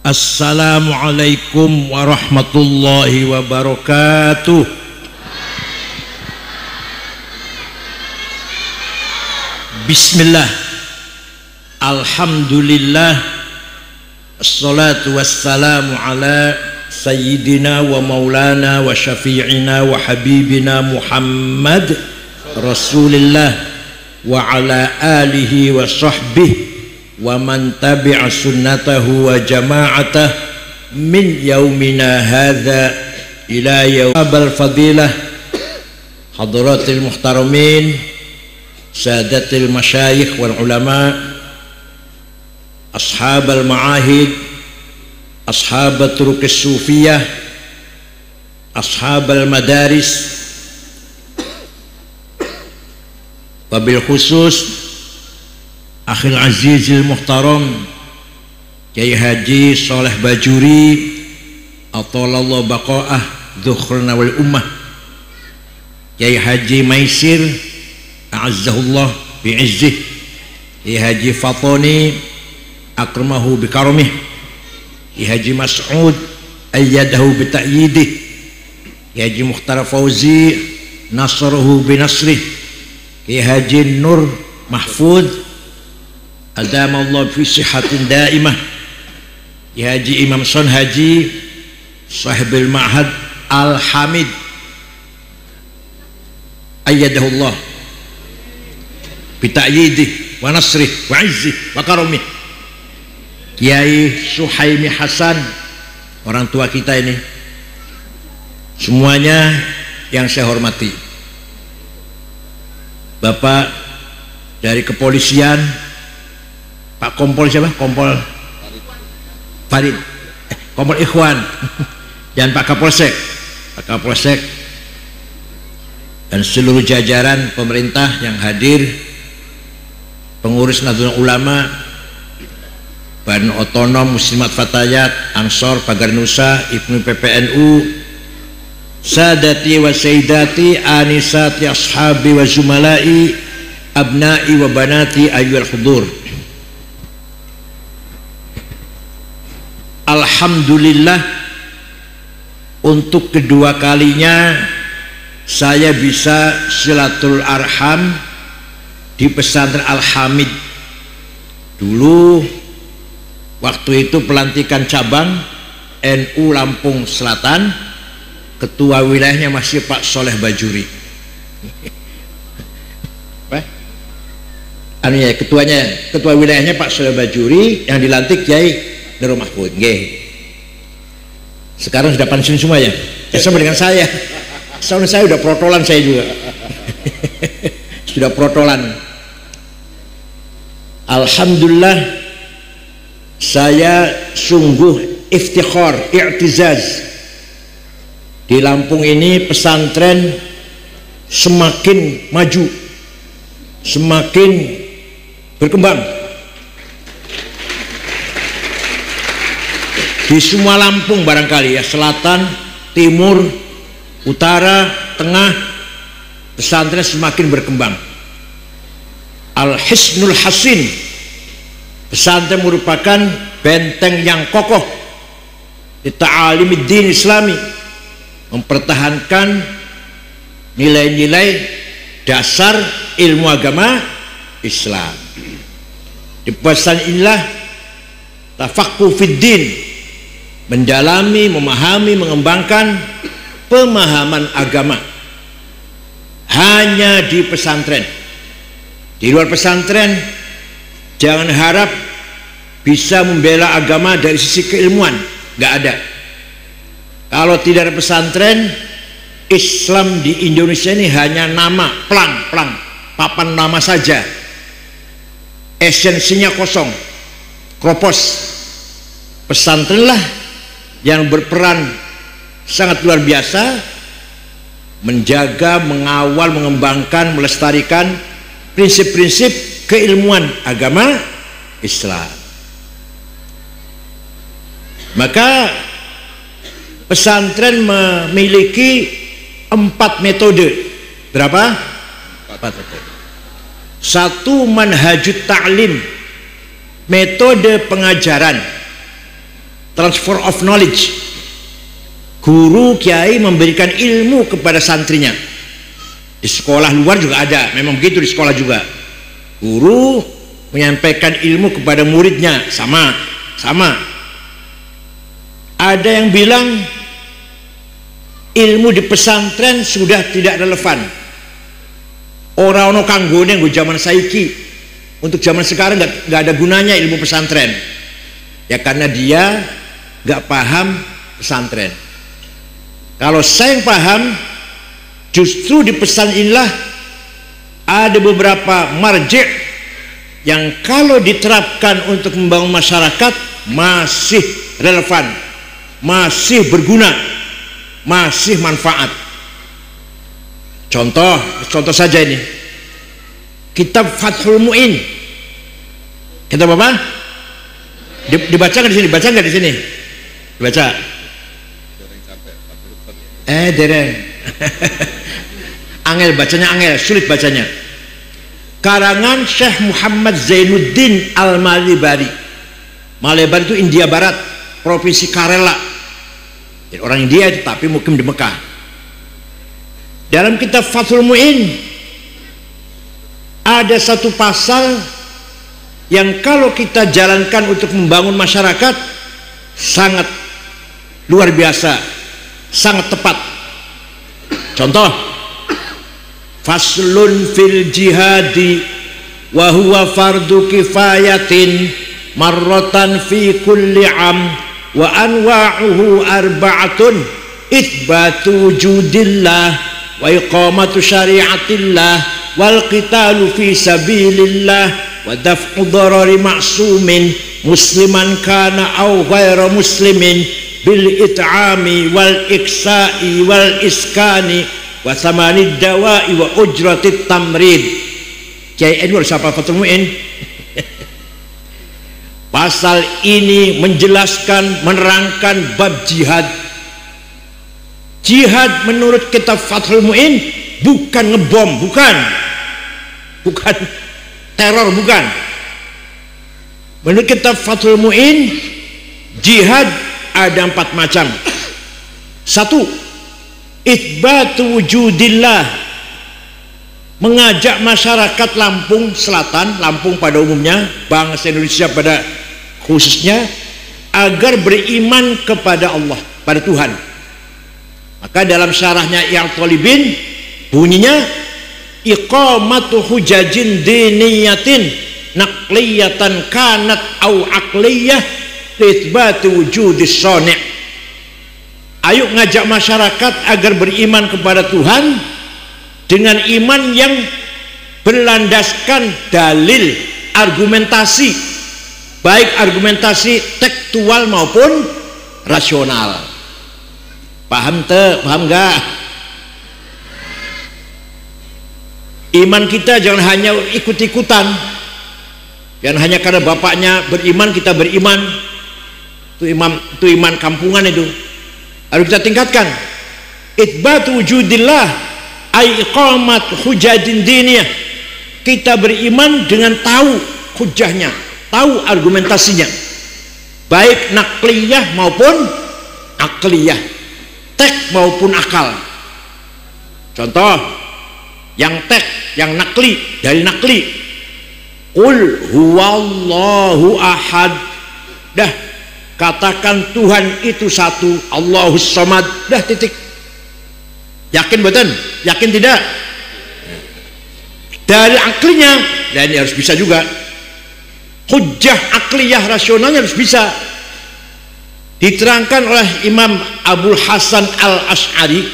Assalamualaikum warahmatullahi wabarakatuh. Bismillah, alhamdulillah, assalatu wassalamu ala sayyidina wa maulana wa syafi'ina wa habibina Muhammad Rasulillah wa ala alihi wa sahbihi wa man tabi'a sunnatahu wa jama'atah min yaumina hadha ila yaumil fadilah. Hadratil muhtaramin, sadatil masyayikh wal ulama, ashabal ma'ahid, ashabat turukis sufiyah, ashabal madaris, wabil khusus akhil azizil muhtaram Kiai Haji Sholeh Bajuri atalallahu baqa'ah dzukhrana wal ummah, Kiai Haji Maisir a'azzahullah bi'izzih, Kiai Haji Fatoni akramahu bikaramih, Kiai Haji Mas'ud ayyadahu bita'yidih, Kiai Haji Mukhtar Fauzi nasarahu binasrih, Kiai Haji Nur Mahfud adamallahu fi sihatin daimah, Kiai Haji Imam Son Haji sahibul ma'had Al-Hamid ayyadahullah bita'yidih wa nasrih wa izzih wa karamih, Kiai Suhaimi Hasan, orang tua kita ini semuanya yang saya hormati, Bapak dari kepolisian, Pak Kompol siapa? Kompol Farid, Kompol Ikhwan dan Pak Kapolsek, dan seluruh jajaran pemerintah yang hadir, pengurus Nahdlatul Ulama, Badan Otonom Muslimat Fatayat Ansor Pagar Nusa, Ibnu PPNU, sadati wa sayyidati anisati ashabi wa zumalai abnai wa banati ayyuhal hudur. Alhamdulillah, untuk kedua kalinya saya bisa silatul arham di pesantren Al-Hamid. Dulu waktu itu pelantikan cabang NU Lampung Selatan, ketua wilayahnya masih Pak Sholeh Bajuri. Ketua wilayahnya Pak Sholeh Bajuri, yang dilantik Kiai Nur Mahfud. Sekarang sudah pensiun semua ya, sama dengan saya. Soalnya saya udah protolan, saya juga sudah protolan. Alhamdulillah, saya sungguh iftikhar, i'tizaz, di Lampung ini pesantren semakin maju, semakin berkembang. Di semua Lampung barangkali ya, selatan, timur, utara, tengah, pesantren semakin berkembang. Al-Hisnul Hasin, pesantren merupakan benteng yang kokoh di ta'alimid din Islami, mempertahankan nilai-nilai dasar ilmu agama Islam. Di pesantren inilah tafaqquh fid din, mendalami, memahami, mengembangkan pemahaman agama hanya di pesantren. Di luar pesantren jangan harap bisa membela agama dari sisi keilmuan, nggak ada. Kalau tidak ada pesantren, Islam di Indonesia ini hanya nama, plang, papan nama saja, esensinya kosong, kropos. Pesantren lah yang berperan sangat luar biasa menjaga, mengawal, mengembangkan, melestarikan prinsip-prinsip keilmuan agama Islam. Maka pesantren memiliki 4 metode. Berapa? 4 metode. Satu, manhajut ta'lim, metode pengajaran. transfer of knowledge. Guru kiai memberikan ilmu kepada santrinya. Di sekolah luar juga ada, memang begitu di sekolah juga. Guru menyampaikan ilmu kepada muridnya, sama. Ada yang bilang ilmu di pesantren sudah tidak relevan. Orang-orang kanggone nggo zaman saiki, untuk zaman sekarang nggak ada gunanya ilmu pesantren. Ya karena dia nggak paham pesantren. Kalau saya yang paham, justru di pesan inilah ada beberapa marji' yang kalau diterapkan untuk membangun masyarakat masih relevan, masih berguna, masih manfaat. Contoh saja ini, kitab Fathul Mu'in. Kitab apa? Dibaca nggak di sini? Baca nggak di sini? Dibaca. Dereng. Angel bacanya, sulit bacanya. Karangan Syekh Muhammad Zainuddin Al-Malibari. Malibari itu India Barat, provinsi Kerala. Jadi orang India tapi mukim di Mekah. Dalam kitab Fathul Mu'in ada satu pasal yang kalau kita jalankan untuk membangun masyarakat sangat luar biasa, sangat tepat. Contoh, faslun fil jihadi wa huwa fardu kifayatin marratan fi kulli am wa anwa'uhu arba'atun itsbatu wujudillah wa iqamatu syariatillah wal qitalu fi sabilillah wa daf'u darari ma'sumin musliman kana aw ghaira muslimin bil it'ami wal iksa'i wal iskani wa thamanid dawa'i wa ujratit tamrid. Kiai Edward siapa Fathul Mu'in? Pasal ini menjelaskan, menerangkan bab jihad. Jihad menurut kitab Fathul Mu'in bukan ngebom, bukan teror, bukan. Menurut kitab Fathul Mu'in, jihad ada 4 macam. 1, itsbatu wujudillah, mengajak masyarakat Lampung Selatan, Lampung pada umumnya, bangsa Indonesia pada khususnya, agar beriman kepada Allah, pada Tuhan. Maka dalam syarahnya I'al Talibin bunyinya iqamatu hujajin diniyatin naqliyatan kanat au aqliyah itsbatu wujudis shani'. Ayo ngajak masyarakat agar beriman kepada Tuhan dengan iman yang berlandaskan dalil, argumentasi, baik argumentasi tekstual maupun rasional. Paham enggak? Iman kita jangan hanya ikut-ikutan, jangan hanya karena bapaknya beriman kita beriman. Itu iman kampungan itu. Harus kita tingkatkan. Itsbatu wujudillah ay iqamat hujajin diniyah. Kita beriman dengan tahu hujahnya, tahu argumentasinya, baik nakliyah maupun akliyah, tek maupun akal. Contoh yang tek, yang nakli, dari nakli, qul huwallahu ahad. Dah, katakan Tuhan itu satu, Allahus samad. Dah, titik. Yakin betul? Yakin tidak? Dari aklinya, dan ini harus bisa juga. Hujjah akliyah rasionalnya harus bisa. Diterangkan oleh Imam Abul Hasan Al-Asy'ari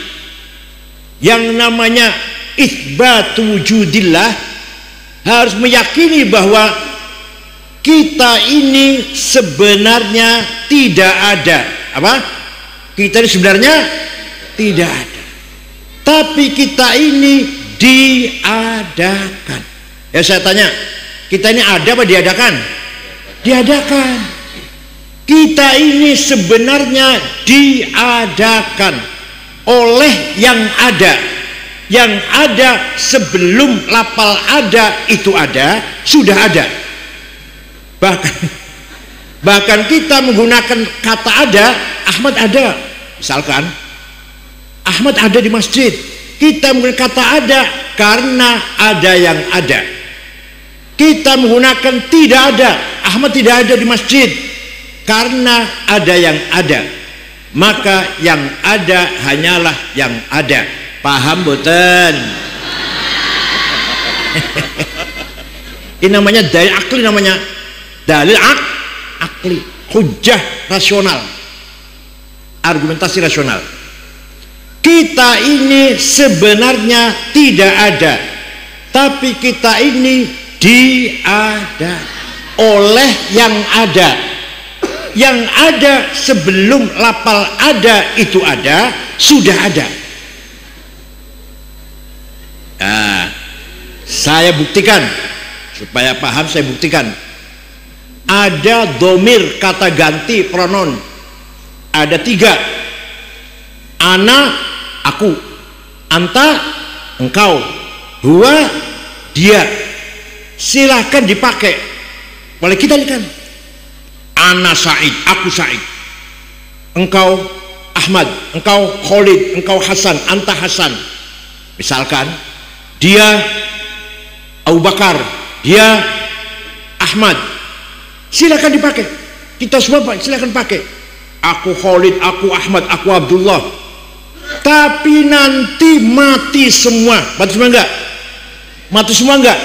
yang namanya itsbatu wujudillah, harus meyakini bahwa kita ini sebenarnya tidak ada. Apa? Kita ini sebenarnya tidak ada, tapi kita ini diadakan. Ya saya tanya, kita ini ada apa diadakan? Diadakan. Kita ini sebenarnya diadakan oleh yang ada. Yang ada sebelum lapal ada itu ada, sudah ada. Bahkan kita menggunakan kata ada, Ahmad ada. Misalkan Ahmad ada di masjid, kita menggunakan kata ada karena ada yang ada. Kita menggunakan tidak ada, Ahmad tidak ada di masjid, karena ada yang ada. Maka yang ada hanyalah yang ada. Paham boten? Ini namanya dalil akli, namanya dalil akli, hujjah rasional, argumentasi rasional. Kita ini sebenarnya tidak ada, tapi kita ini diada oleh yang ada. Yang ada sebelum lapal ada itu ada, sudah ada. Nah, saya buktikan supaya paham, saya buktikan. Ada domir kata ganti pronoun, ada 3. Ana, aku, anta, engkau, huwa, dia. Silahkan dipakai oleh kita ini kan. Ana Said, aku Said, engkau Ahmad, engkau Khalid, engkau Hasan, anta Hasan. Misalkan dia Abu Bakar, dia Ahmad, silakan dipakai. Kita semua silakan pakai. Aku Khalid, aku Ahmad, aku Abdullah. Tapi nanti mati semua. Mati semua enggak? Mati semua enggak?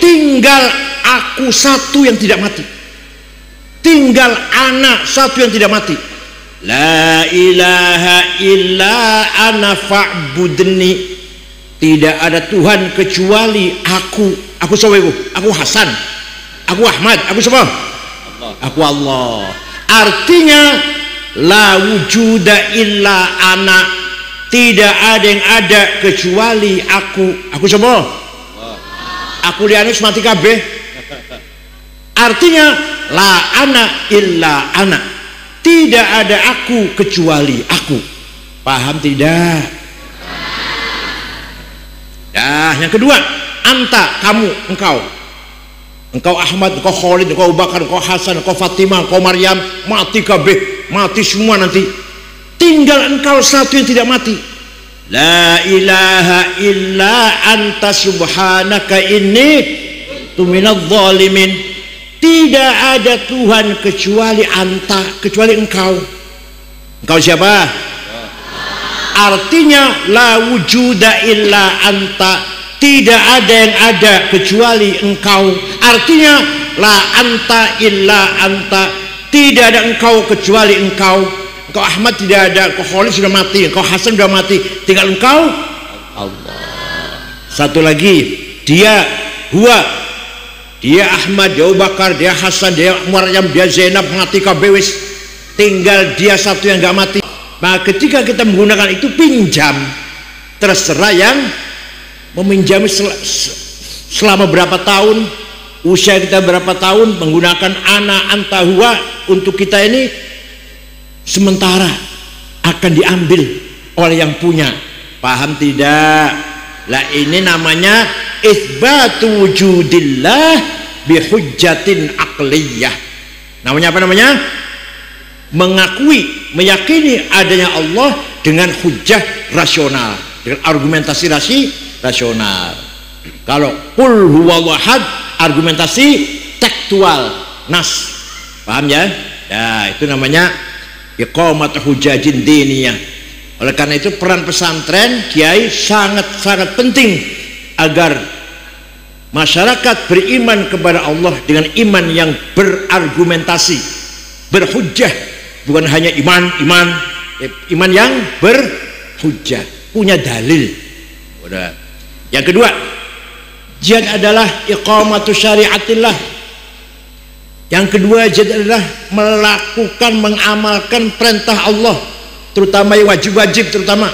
Tinggal aku satu yang tidak mati. Tinggal anak satu yang tidak mati. La ilaha illa ana fa'budni. Tidak ada Tuhan kecuali aku. Aku siapa? Aku Hasan, aku Ahmad, aku siapa? Aku Allah. Artinya la wujuda illa ana. Tidak ada yang ada kecuali aku. Aku siapa? Aku lianus mati kabeh. Artinya la ana illa ana. Tidak ada aku kecuali aku. Paham tidak? Nah, yang kedua, anta, kamu, engkau. Engkau Ahmad, engkau Khalid, engkau Abu Bakar, engkau Hasan, engkau Fatimah, engkau Maryam, mati kabeh, mati semua nanti. Tinggal engkau satu yang tidak mati. La ilaha illa anta subhanaka inni tuminadz zalimin. Tidak ada Tuhan kecuali anta, kecuali engkau. Engkau siapa? Artinya la wujuda illa anta. Tidak ada yang ada kecuali engkau. Artinya la anta illa anta. Tidak ada engkau kecuali engkau. Engkau Ahmad tidak ada, engkau Khalid sudah mati, engkau Hasan sudah mati, tinggal engkau Allah. Satu lagi, dia huwa, dia Ahmad, dia Abu Bakar, dia Hasan, dia Maryam, dia Zainab, mati kabewis, tinggal dia satu yang gak mati. Nah, ketika kita menggunakan itu pinjam, terserah yang meminjami selama berapa tahun, usia kita berapa tahun, menggunakan ana, anta, huwa untuk kita ini sementara akan diambil oleh yang punya. Paham tidak? Lah ini namanya itsbatu wujudillah bihujjatin aqliyah. Namanya apa namanya? Mengakui, meyakini adanya Allah dengan hujjah rasional, dengan argumentasi rasional. Kalau qul huwallahu ahad, argumentasi tekstual, nas. Paham ya? Ya, itu namanya iqamat hujajin diniyah. Oleh karena itu peran pesantren kiai sangat-sangat penting agar masyarakat beriman kepada Allah dengan iman yang berargumentasi, berhujjah, bukan hanya iman yang berhujjah, punya dalil. Udah. Yang kedua, jihad adalah iqamatu syariatillah. Yang kedua, jihad adalah melakukan, mengamalkan perintah Allah, terutama yang wajib-wajib, terutama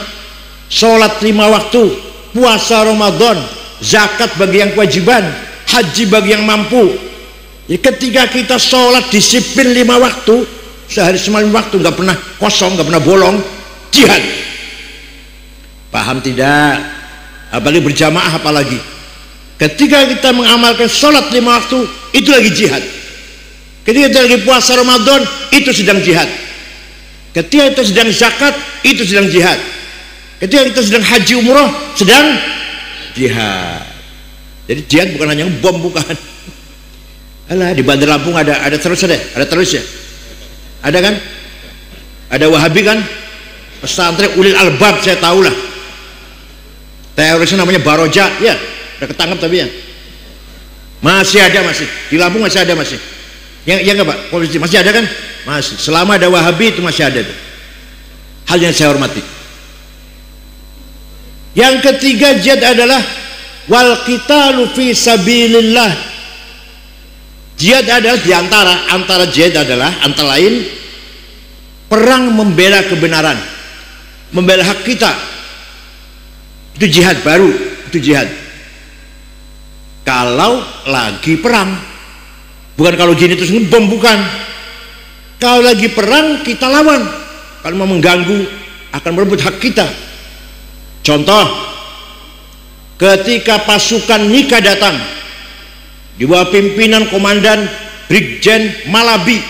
sholat 5 waktu, puasa Ramadan, zakat bagi yang kewajiban, haji bagi yang mampu. Jadi ketika kita sholat disiplin 5 waktu, sehari semalam waktu, nggak pernah kosong, nggak pernah bolong, jihad. Paham tidak? Apalagi berjamaah, apalagi ketika kita mengamalkan sholat 5 waktu, itu lagi jihad. Ketika kita lagi puasa Ramadan, itu sedang jihad. Ketika kita sedang zakat, itu sedang jihad. Ketika kita sedang haji umroh, sedang jihad. Jadi jihad bukan hanya bom, bukan. Alah, di Bandar Lampung ada terus ya? Ada terus ya? Ada kan? Ada Wahabi kan? Pesantren Ulil Albab, saya tahu lah. Terorisnya namanya Baroja, ya, udah ketangkap tapi ya. Masih ada, masih di Lampung masih ada, masih. Ya enggak Pak? Masih ada kan? Masih. Selama ada Wahabi itu masih ada tuh. Hal yang saya hormati. Yang ketiga jihad adalah wal qitalu fi sabilillah. Jihad adalah antara jihad adalah antara lain perang membela kebenaran, membela hak kita. Itu jihad baru, itu jihad. Kalau lagi perang, bukan kalau gini terus ngebom, bukan. Kalau lagi perang kita lawan. Kalau mau mengganggu akan merebut hak kita. Contoh, ketika pasukan Nika datang di bawah pimpinan Komandan Brigjen Malabi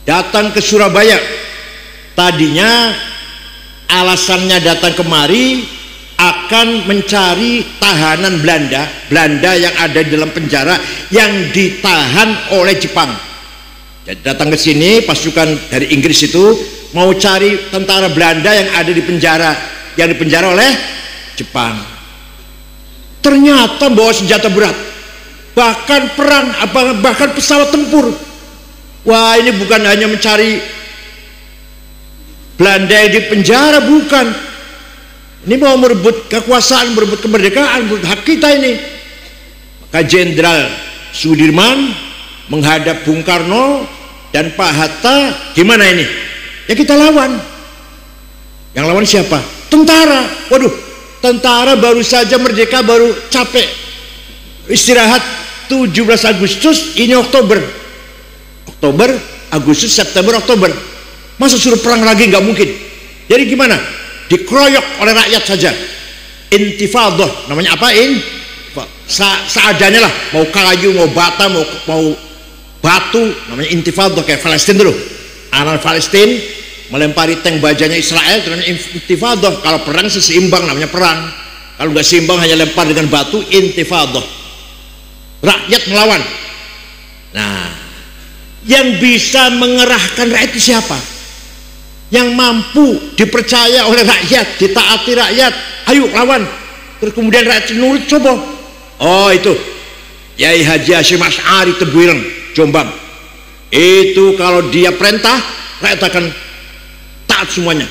datang ke Surabaya, tadinya alasannya datang kemari akan mencari tahanan Belanda yang ada di dalam penjara yang ditahan oleh Jepang. Jadi datang ke sini pasukan dari Inggris itu mau cari tentara Belanda yang ada di penjara, yang dipenjara oleh Jepang. Ternyata bawa senjata berat, bahkan perang, bahkan pesawat tempur. Wah, ini bukan hanya mencari Belanda yang di penjara, bukan. Ini mau merebut kekuasaan, merebut kemerdekaan, merebut hak kita ini. Maka Jenderal Sudirman menghadap Bung Karno dan Pak Hatta, gimana ini? Ya kita lawan. Yang lawan siapa? Tentara. Waduh, tentara baru saja merdeka, baru capek istirahat 17 Agustus, ini Oktober, Agustus, September, Oktober. Masa suruh perang lagi? Nggak mungkin. Jadi gimana? Dikeroyok oleh rakyat saja. Intifadah, namanya apa? Seadanya lah, mau kayu, mau bata, mau batu, namanya intifadah. Kayak Palestina dulu, anak Palestina melempari tank bajanya Israel, itu namanya intifadah. Kalau perang seimbang, namanya perang. Kalau nggak seimbang, hanya lempar dengan batu, intifadah. Rakyat melawan. Nah, yang bisa mengerahkan rakyat itu siapa? Yang mampu dipercaya oleh rakyat, ditaati rakyat, ayo lawan. Terus kemudian rakyat nurut, coba. Oh, itu Yai Haji Hasyim Asy'ari Tebuireng, Jombang. Itu kalau dia perintah, rakyat akan taat semuanya.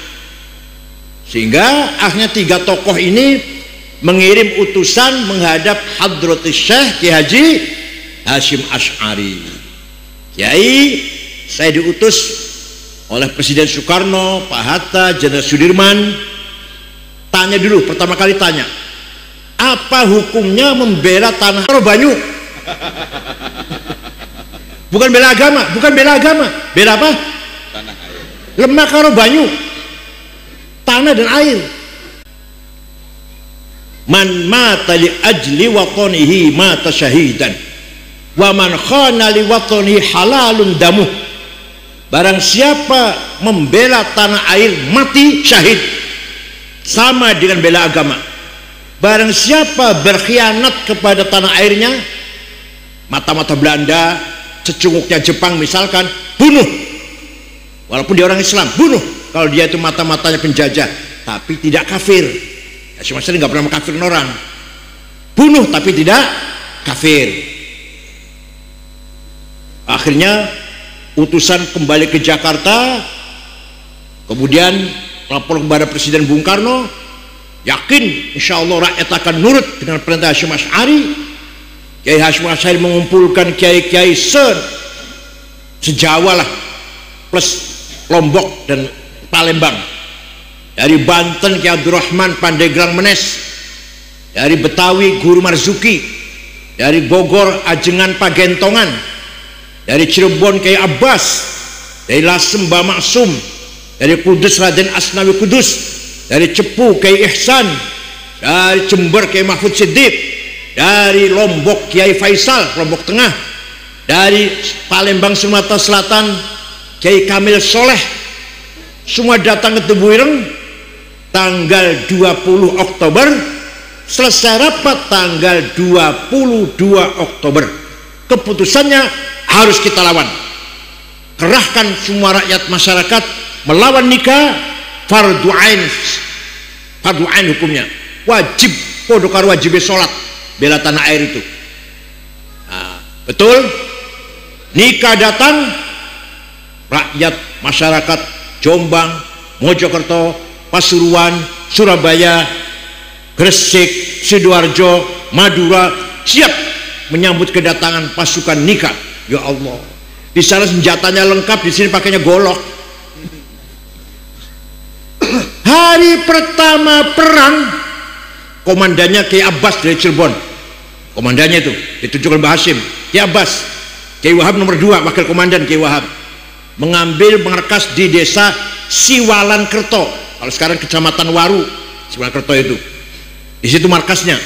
Sehingga akhirnya 3 tokoh ini mengirim utusan menghadap Hadratus Syekh Ki Haji Hasyim Asy'ari. Kiai, saya diutus oleh Presiden Soekarno, Pak Hatta, Jenderal Sudirman. Tanya dulu, pertama kali tanya, apa hukumnya membela tanah Banyu? Bukan bela agama, bela apa? Tanah air. Lemak karo banyu, tanah dan air. Man mata li ajli watanihi mata syahidan, wa man khana li watanihi halalun damuh. Barang siapa membela tanah air mati syahid, sama dengan bela agama. Barang siapa berkhianat kepada tanah airnya, mata-mata Belanda, cecunguknya Jepang misalkan, bunuh. Walaupun dia orang Islam, bunuh. Kalau dia itu mata-matanya penjajah, tapi tidak kafir. Ya, semestinya nggak pernah mengkafirin orang. Bunuh tapi tidak kafir. Akhirnya utusan kembali ke Jakarta, kemudian lapor kepada Presiden Bung Karno, yakin insya Allah rakyat akan nurut dengan perintah Hasyim Asy'ari. Kiai Hasyim Asy'ari mengumpulkan kiai-kiai se-Jawa lah, plus Lombok dan Palembang. Dari Banten Kiai Abdurrahman Pandeglang Menes, dari Betawi Guru Marzuki, dari Bogor Ajengan Pagentongan, dari Cirebon Kiai Abbas, dari Lasem Mbah Maksum, dari Kudus Raden Asnawi Kudus, dari Cepu Kiai Ihsan, dari Jember Kiai Mahfud Siddiq, dari Lombok Kiai Faisal, Lombok Tengah, dari Palembang Sumatera Selatan, Kiai Kamil Soleh, semua datang ke Tebu Ireng tanggal 20 Oktober, selesai rapat tanggal 22 Oktober. Keputusannya harus kita lawan, kerahkan semua rakyat masyarakat melawan nikah. Fardu ain hukumnya, wajib podo karo wajib sholat bela tanah air itu. Nah, betul, nikah datang, rakyat masyarakat Jombang, Mojokerto, Pasuruan, Surabaya, Gresik, Sidoarjo, Madura siap menyambut kedatangan pasukan nikah. Ya Allah, di sana senjatanya lengkap, di sini pakainya golok. Hari pertama perang, komandannya Kiai Abbas dari Cirebon, komandannya itu ditunjukkan Mbah Hasim. Kiai Abbas, Kiai Wahab nomor 2, wakil komandan Kiai Wahab, mengambil markas di desa Siwalan Kerto, kalau sekarang kecamatan Waru. Siwalan Kerto itu, di situ markasnya.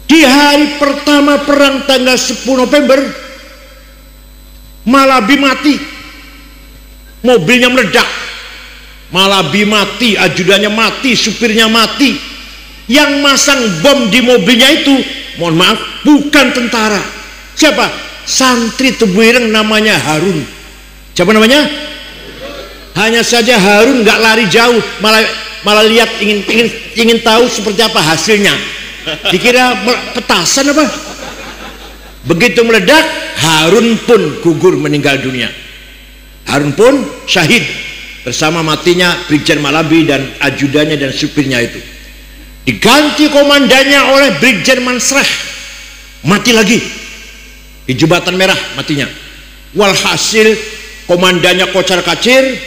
Di hari pertama perang tanggal 10 November, Malabi mati, mobilnya meledak, Malabi mati, ajudannya mati, supirnya mati. Yang masang bom di mobilnya itu, mohon maaf, bukan tentara. Siapa? Santri Tebu Ireng, namanya Harun. Siapa namanya? Hanya saja Harun nggak lari jauh, malah lihat, ingin tahu seperti apa hasilnya. Dikira petasan apa? Begitu meledak, Harun pun gugur meninggal dunia. Harun pun syahid bersama matinya Brigjen Malabi dan ajudannya dan supirnya itu. Diganti komandannya oleh Brigjen Mansrah, mati lagi di Jembatan Merah matinya. Walhasil komandannya kocar kacir,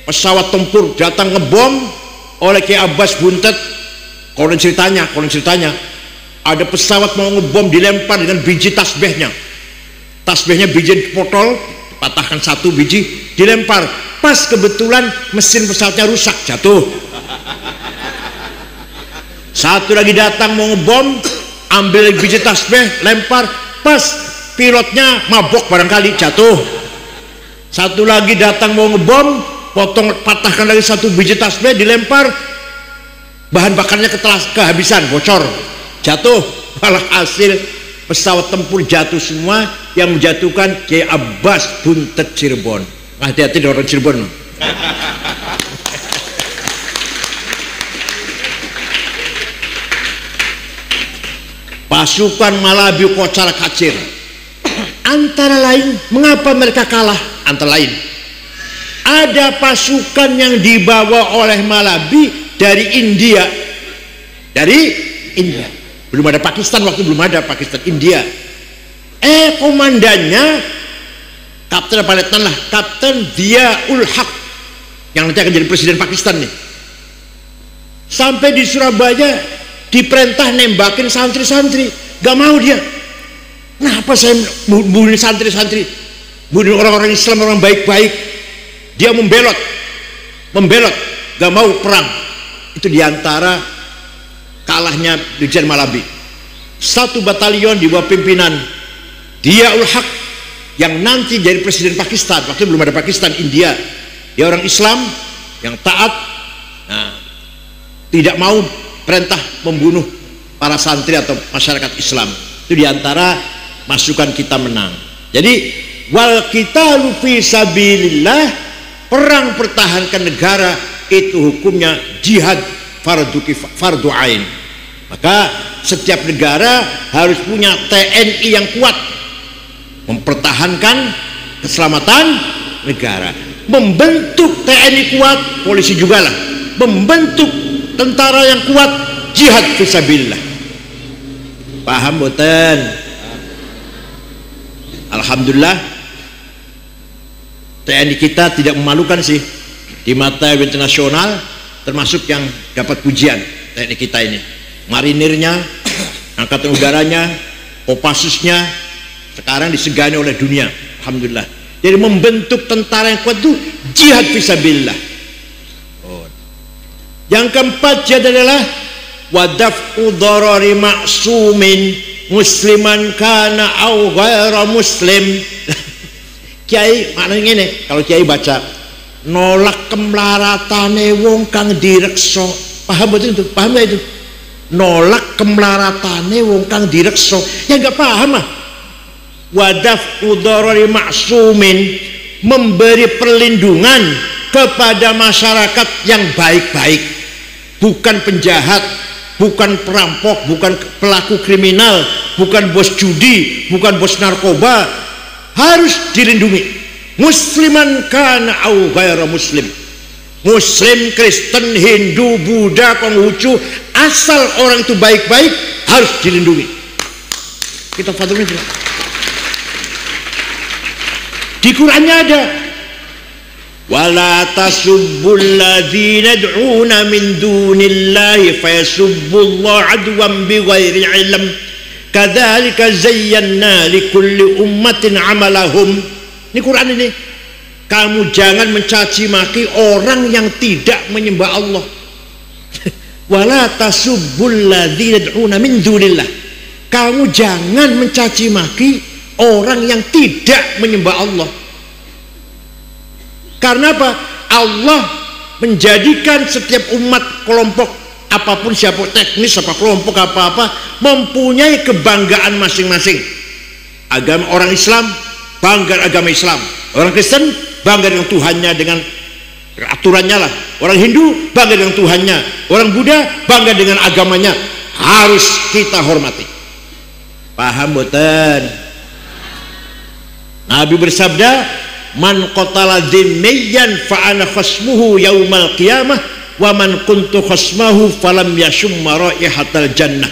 pesawat tempur datang ngebom oleh Kiai Abbas buntet. Konon ceritanya ada pesawat mau ngebom, dilempar dengan biji tasbihnya. Tasbihnya biji potol, patahkan satu biji, dilempar, pas kebetulan mesin pesawatnya rusak, jatuh. Satu lagi datang mau ngebom, ambil biji tasbih, lempar, pas pilotnya mabok barangkali, jatuh. Satu lagi datang mau ngebom, patahkan lagi satu biji tasbih, dilempar, bahan bakarnya kehabisan, bocor, jatuh. Walhasil pesawat tempur jatuh semua. Yang menjatuhkan Kiai Abbas buntet Cirebon. Hati-hati dengan orang Cirebon. Pasukan Malabi kocar kacir. Antara lain, mengapa mereka kalah? Antara lain, ada pasukan yang dibawa oleh Malabi dari India. Belum ada Pakistan, waktu belum ada Pakistan, India. Komandannya Kapten apa letnan lah, Kapten Ziaul Haq, yang nanti akan jadi presiden Pakistan nih. Sampai di Surabaya diperintah nembakin santri-santri, gak mau dia. Kenapa saya bunuh santri-santri, bunuh orang-orang Islam, orang baik-baik? Dia membelot, gak mau perang. Itu diantara kalahnya Brigjen Malabi. Satu batalion di bawah pimpinan Ziaul Haq yang nanti jadi presiden Pakistan, waktu belum ada Pakistan, India. Dia orang Islam yang taat, tidak mau perintah membunuh para santri atau masyarakat Islam. Itu diantara masukan kita menang. Jadi wal qitalu fi sabilillah, perang pertahankan negara, itu hukumnya jihad fardu ain. Maka setiap negara harus punya TNI yang kuat, mempertahankan keselamatan negara. Membentuk TNI kuat, polisi juga lah. Membentuk tentara yang kuat, jihad fisabilillah. Paham boten? Alhamdulillah TNI kita tidak memalukan sih di mata internasional, termasuk yang dapat pujian. TNI kita ini, marinirnya, angkatan udaranya, Kopassusnya sekarang disegani oleh dunia. Alhamdulillah. Jadi membentuk tentara yang kuat itu jihad fisabilillah. Yang keempat adalah wadaf'u dharari ma'sumin, musliman kana au ghaira muslim. Kiai maknanya ngene, kalau kiai baca nolak kemlaratane wong kang direksa. Paham betul itu? Paham gak itu? Nolak kemlaratane wong kang direksa. Ya enggak paham ah. Wadaf udharari ma'sumin, memberi perlindungan kepada masyarakat yang baik-baik, bukan penjahat, bukan perampok, bukan pelaku kriminal, bukan bos judi, bukan bos narkoba, harus dilindungi. Musliman kana au ghaira muslim, Muslim, Kristen, Hindu, Buddha, Konghucu, asal orang itu baik-baik harus dilindungi. Kita fatwain itu. Di Qurannya ada, wala tasubbul ladzina yad'una min dunillahi fayasubbullaha adwan bighairi ilm kadzalika zayyana likulli ummatin amalahum. Ini Quran ini. Kamu jangan mencaci maki orang yang tidak menyembah Allah. Wala tasubbul ladzina yad'una min dunillah. Kamu jangan mencaci maki orang yang tidak menyembah Allah. Karena apa? Allah menjadikan setiap umat, kelompok apapun, siapa teknis, apa kelompok apa-apa, mempunyai kebanggaan masing-masing. Agama orang Islam bangga agama Islam, orang Kristen bangga dengan Tuhannya, dengan aturannya lah. Orang Hindu bangga dengan Tuhannya, orang Buddha bangga dengan agamanya. Harus kita hormati. Paham boten? Nabi bersabda, man qatala dhimmiyan fa ana khasmuhu yaumal qiyamah wa man kuntu khasmahu falam yashumma raihatal jannah.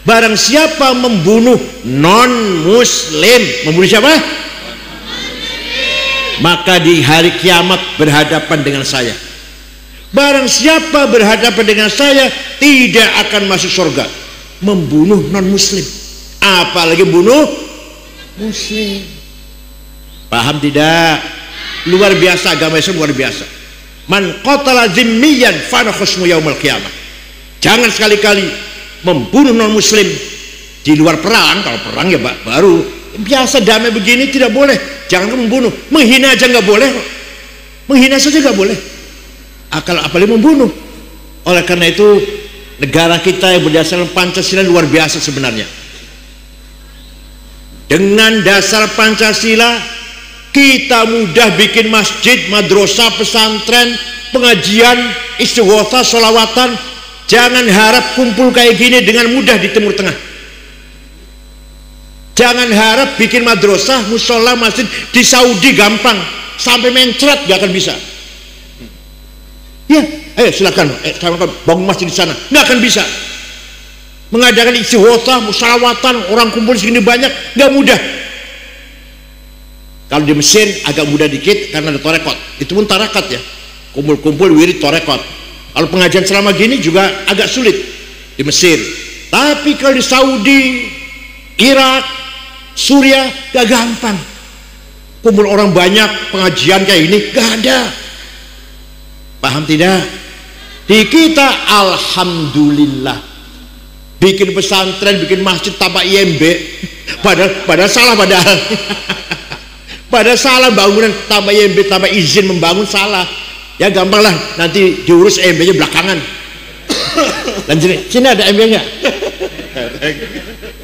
Barang siapa membunuh non muslim, membunuh siapa? Maka di hari kiamat berhadapan dengan saya. Barang siapa berhadapan dengan saya tidak akan masuk surga. Membunuh non muslim, apalagi bunuh muslim. Paham tidak? Luar biasa agama Islam, luar biasa. Man qatala dhimmiyan fa ana khasmu yaumil qiyamah. Jangan sekali-kali membunuh non muslim di luar perang. Kalau perang ya baru biasa damai begini tidak boleh. Jangan membunuh, menghina aja nggak boleh. Menghina saja nggak boleh. Apalagi membunuh. Oleh karena itu negara kita yang berdasarkan Pancasila luar biasa sebenarnya. Dengan dasar Pancasila kita mudah bikin masjid, madrasah, pesantren, pengajian, istighotsah, sholawatan. Jangan harap kumpul kayak gini dengan mudah di Timur Tengah. Jangan harap bikin madrasah, musola, masjid di Saudi gampang, sampai mencret gak akan bisa. Ya, ayo silakan, bangun masjid di sana, nggak akan bisa. Mengadakan istighotsah, musholawatan, orang kumpul segini banyak, nggak mudah. Kalau di Mesir agak mudah dikit karena ada torekot, itu pun tarakat ya, kumpul-kumpul wirid torekot. Kalau pengajian selama gini juga agak sulit di Mesir. Tapi kalau di Saudi, Irak, Suriah gak gampang. Kumpul orang banyak, pengajian kayak ini gak ada. Paham tidak? Di kita alhamdulillah bikin pesantren, bikin masjid tanpa IMB, padahal salah padahal. Pada salah bangunan tanpa IMB, tanpa izin membangun salah. Ya gampang lah, nanti diurus IMB-nya belakangan. Dan sini ada IMB-nya.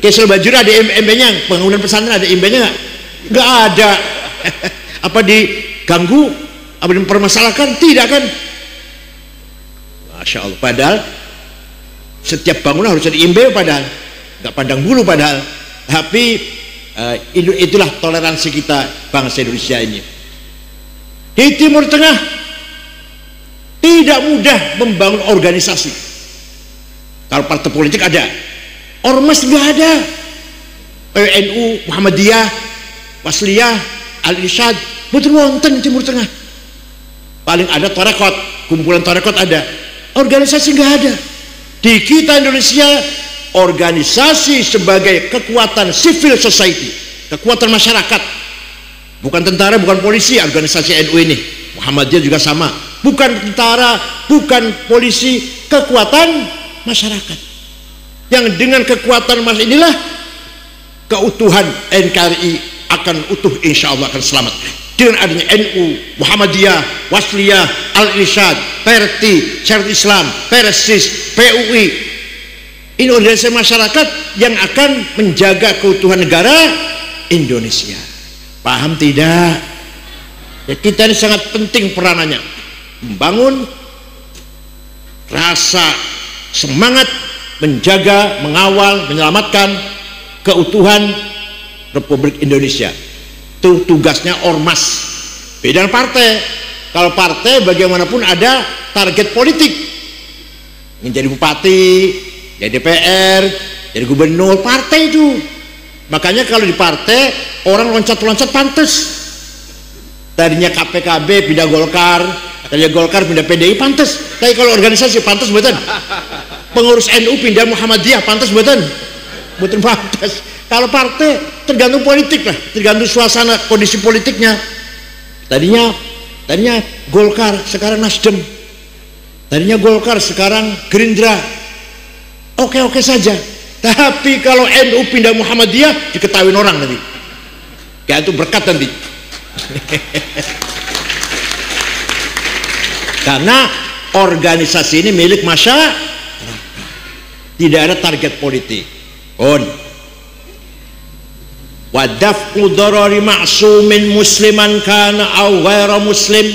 Kesel Bajura ada IMB-nya, bangunan pesantren ada IMB-nya nggak? Nggak ada. Apa diganggu? Apa dipermasalahkan? Tidak kan? Masya Allah. Padahal setiap bangunan harus ada IMB padahal. Nggak pandang bulu padahal. Tapi itulah toleransi kita bangsa Indonesia ini. Di Timur Tengah tidak mudah membangun organisasi. Kalau partai politik ada, ormas nggak ada. PNU, Muhammadiyah, Wasliyah, Al-Irsyad, betul wonten Timur Tengah. Paling ada torekot, kumpulan torekot ada. Organisasi nggak ada. Di kita Indonesia, organisasi sebagai kekuatan civil society, kekuatan masyarakat, bukan tentara, bukan polisi. Organisasi NU ini, Muhammadiyah juga sama, bukan tentara, bukan polisi, kekuatan masyarakat. Yang dengan kekuatan inilah keutuhan NKRI akan utuh, insya Allah akan selamat. Dengan adanya NU, Muhammadiyah, Wasliyah, Al-Irsyad, PRT, Syariat Islam, Persis, PUI, ini organisasi masyarakat yang akan menjaga keutuhan negara Indonesia. Paham tidak? Ya, kita ini sangat penting peranannya, membangun rasa semangat menjaga, mengawal, menyelamatkan keutuhan Republik Indonesia. Itu tugasnya ormas. Beda dengan partai. Kalau partai bagaimanapun ada target politik, ingin jadi bupati, jadi DPR, jadi gubernur, partai itu. Makanya kalau di partai orang loncat-loncat pantas. Tadinya KPKB pindah Golkar, tadinya Golkar pindah PDI, pantas. Tapi kalau organisasi pantas buatan. Pengurus NU pindah Muhammadiyah, pantas buatan. Buatan pantas. Kalau partai tergantung politik lah, tergantung suasana kondisi politiknya. Tadinya Golkar, sekarang Nasdem. Tadinya Golkar, sekarang Gerindra. Oke saja. Tapi kalau NU pindah Muhammadiyah, diketahui orang nanti. Kayak itu berkat nanti. Karena organisasi ini milik masyarakat, tidak ada target politik. Wadaf'u darari ma'sumin musliman kana aw ghaira muslim.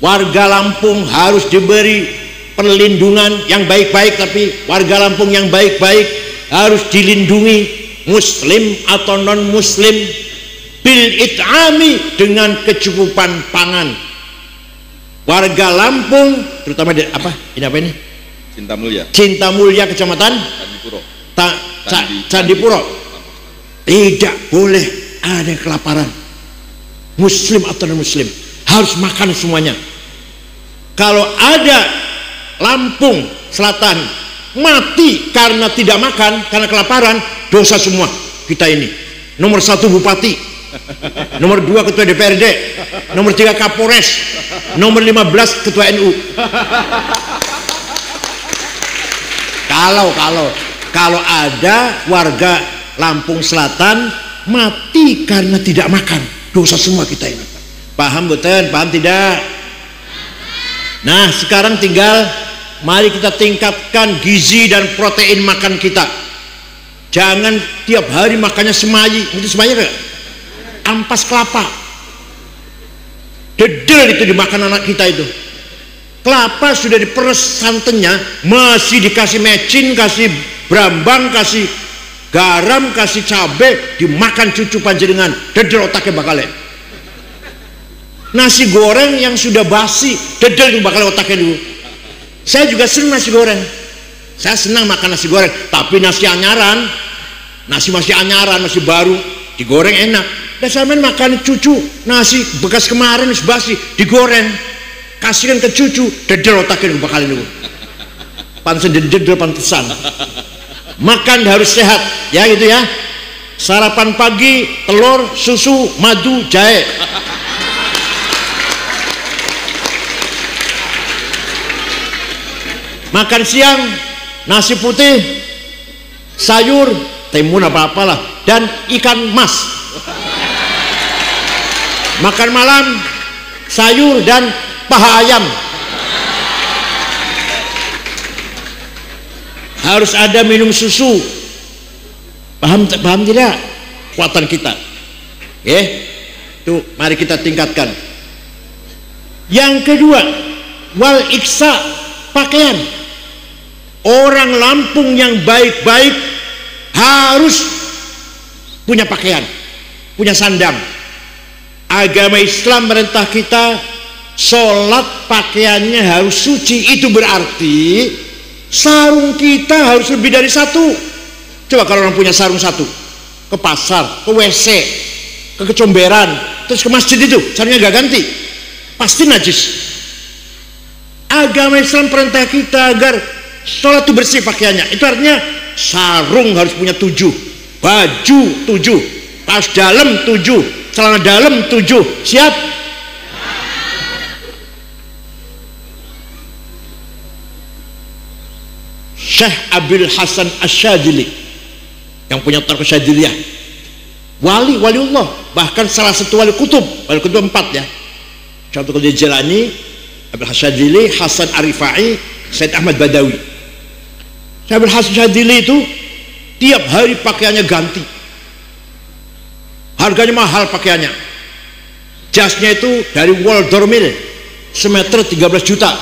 Warga Lampung harus diberi perlindungan yang baik-baik, tapi warga Lampung yang baik-baik harus dilindungi, muslim atau non muslim, bil it'ami, dengan kecukupan pangan. Warga Lampung terutama di ini apa ini? Cinta Mulya Kecamatan Candipuro. Tidak boleh ada kelaparan, muslim atau non muslim, harus makan semuanya. Kalau ada Lampung Selatan mati karena tidak makan, karena kelaparan, dosa semua kita ini. Nomor 1 bupati, nomor 2 ketua DPRD, nomor 3 Kapolres, nomor 15 ketua NU. Kalau ada warga Lampung Selatan mati karena tidak makan, dosa semua kita ini. Paham betul? Paham tidak? Nah, sekarang tinggal mari kita tingkatkan gizi dan protein makan kita. Jangan tiap hari makannya semayi. Itu semayi enggak? Ampas kelapa. Dedel itu dimakan anak kita itu. Kelapa sudah diperes santannya, masih dikasih mecin, kasih brambang, kasih garam, kasih cabai, dimakan cucu panjenengan, dedel otaknya bakalnya. Nasi goreng yang sudah basi, dedel itu bakalnya otaknya dulu. Saya juga senang nasi goreng, saya senang makan nasi goreng, tapi nasi anyaran, nasi masih anyaran, masih baru, digoreng enak. Dan saya makan cucu, nasi bekas kemarin masih basi, digoreng, kasihkan ke cucu, dedel otaknya dulu bakalnya dulu. Pantesan dedel pantesan. Makan harus sehat, ya gitu ya. Sarapan pagi telur, susu, madu, jahe. Makan siang nasi putih, sayur, timun apa-apalah, dan ikan mas. Makan malam sayur dan paha ayam. Harus ada minum susu. Paham tidak? Kekuatan kita. Tuh, mari kita tingkatkan. Yang kedua, wal iksa, pakaian. Orang Lampung yang baik-baik harus punya pakaian, punya sandang. Agama Islam merintah kita sholat pakaiannya harus suci. Itu berarti sarung kita harus lebih dari 1. Coba kalau orang punya sarung 1, ke pasar, ke WC, ke kecomberan, terus ke masjid, itu sarungnya gak ganti, pasti najis. Agama Islam perintah kita agar sholat itu bersih pakaiannya. Itu artinya sarung harus punya 7, baju 7, kaos dalam 7, celana dalam 7. Siap? Syekh Abil Hasan Asyadili yang punya Tariqah Syadziliyah, waliullah, bahkan salah satu wali kutub 4 ya, Syekh Abdul Qadir Jilani, Abdul Hasan Syadzili, Hasan Arifai, Said Ahmad Badawi. Syekh Abdul Hasan Syadzili itu tiap hari pakaiannya ganti, harganya mahal pakaiannya, jasnya itu dari Waldorf Mill, semeter 13 juta,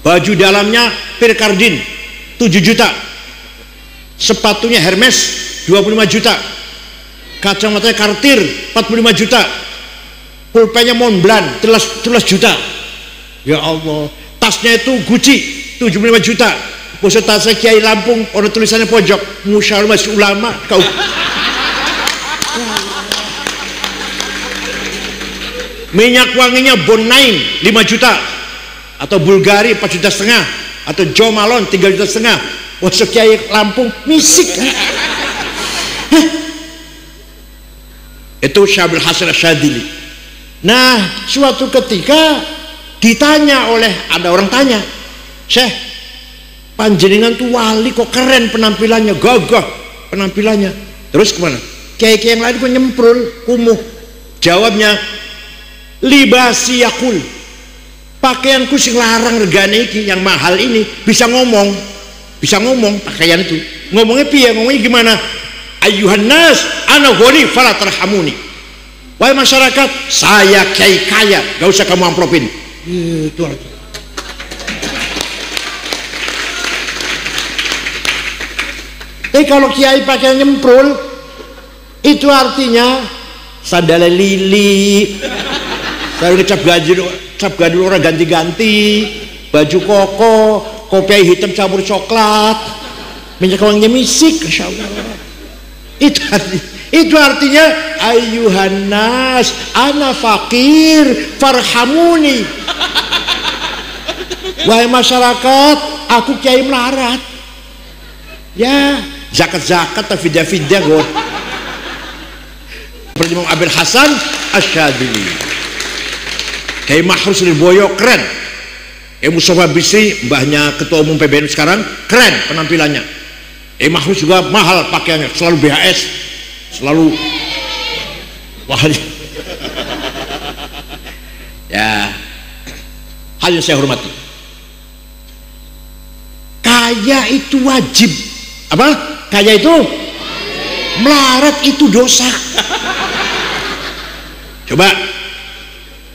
baju dalamnya Pierre Cardin 7 juta, sepatunya Hermes 25 juta, kacamatanya Cartier 45 juta, pulpennya Montblanc 13 juta. Ya Allah, tasnya itu Gucci 75 juta. Bosok tasnya Kiai Lampung, orang tulisannya pojok Musyawarah Majelis Ulama kau. Minyak wanginya Bonain 5 juta, atau Bulgari 4,5 juta, atau Jo Malone 3,5 juta. Bosok Kiai Lampung misik. Itu Syekh Abdul Hasan Syadzili. Nah, suatu ketika ditanya oleh, ada orang tanya, Syekh, panjenengan tuh wali kok keren penampilannya, gagah penampilannya, terus kemana? Kiai-kiai yang lain kok nyemprul, kumuh. Jawabnya, libasi yakul, pakaianku sing larang regane iki yang mahal ini bisa ngomong pakaian itu. Ngomongnya piye? Ngomongnya gimana? Ayuhan nas ana ghani fala tarhamuni. Wahai masyarakat, saya kiai kaya, gak usah kamu amplopin. Itu tapi kalau kiai pakai nyemprul, itu artinya sandalnya lili, selalu cap gadul orang ganti-ganti, baju koko, kopi hitam campur coklat, minyak wanginya misik, Masya Allah. Itu artinya ayuhan nas ana fakir farhamuni. Wahai masyarakat, aku kiai melarat. Ya, zakat atau fidyah gue. Seperti Imam Abul Hasan Asy-Syadzili, Kiai Mahrus Lirboyo keren, Kiai Mustafa Bisri, mbahnya ketua umum PBNU sekarang, keren penampilannya. Kiai Mahrus juga mahal pakaiannya, selalu BHS, selalu mahal. Ya, hal yang saya hormati, kaya itu wajib. Apa? Kaya itu melarat itu dosa. Coba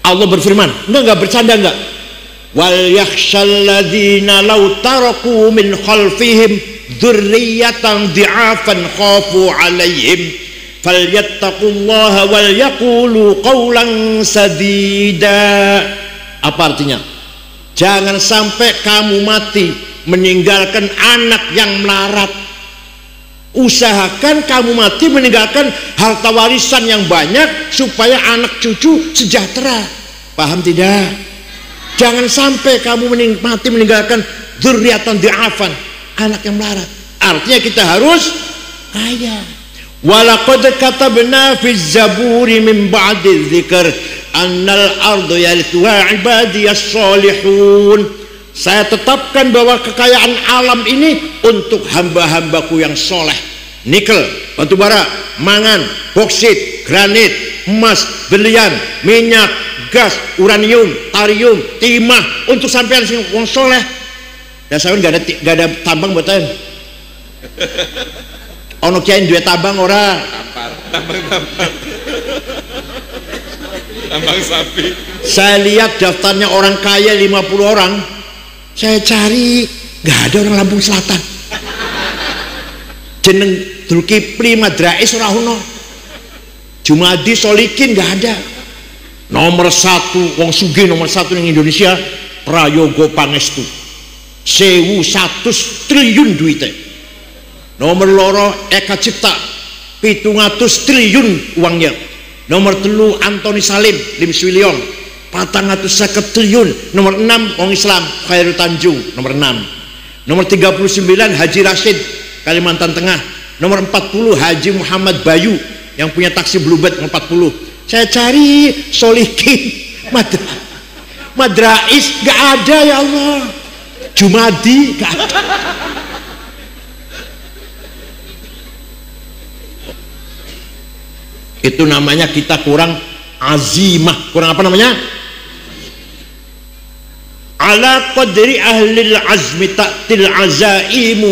Allah berfirman, enggak bercanda enggak? Wal yakhshal ladzina law taraku min khalfihim dzurriyyatan dhi'afan khafu 'alaihim falyattaqullaha wal yaqulu qawlan sadida. Apa artinya? Jangan sampai kamu mati meninggalkan anak yang melarat. Usahakan kamu mati meninggalkan harta warisan yang banyak supaya anak cucu sejahtera. Paham tidak? Jangan sampai kamu mati meninggalkan dzurriatan dhi'afan, anak yang melarat. Artinya kita harus kaya. Walaqad katabna fi zaburi min ba'di dzikr annal ardu yarithuha ibadiyas salihun. Saya tetapkan bahwa kekayaan alam ini untuk hamba-hambaku yang soleh. Nikel, batu bara, mangan, boksit, granit, emas, berlian, minyak, gas, uranium, tarium, timah, untuk sampean sing wong soleh. Dan saya nggak ada tambang buatan. Ono kiai duwe tambang ora? Tambang sapi. Saya lihat daftarnya orang kaya 50 orang. Saya cari, nggak ada orang Lampung Selatan. Jeneng Zulkifli Madrais ora ono, Jumadi Solikin nggak ada. Nomor 1 wong sugih nomor 1 di Indonesia Prayogo Pangestu, 1.100 triliun duitnya. Nomor loro Eka Cipta 700 triliun uangnya. Nomor 3 Antoni Salim Lim Swilion 450 triliun. Nomor 6 Wong Islam Khairul Tanjung nomor 6. Nomor 39 Haji Rashid Kalimantan Tengah. Nomor 40 Haji Muhammad Bayu yang punya taksi Bluebird nomor 40. Saya cari Solikin Madrais gak ada, ya Allah. Jumadi gak ada. Itu namanya kita kurang azimah. Kurang apa namanya? Ala qadri ahlil azmi ta'til azaimu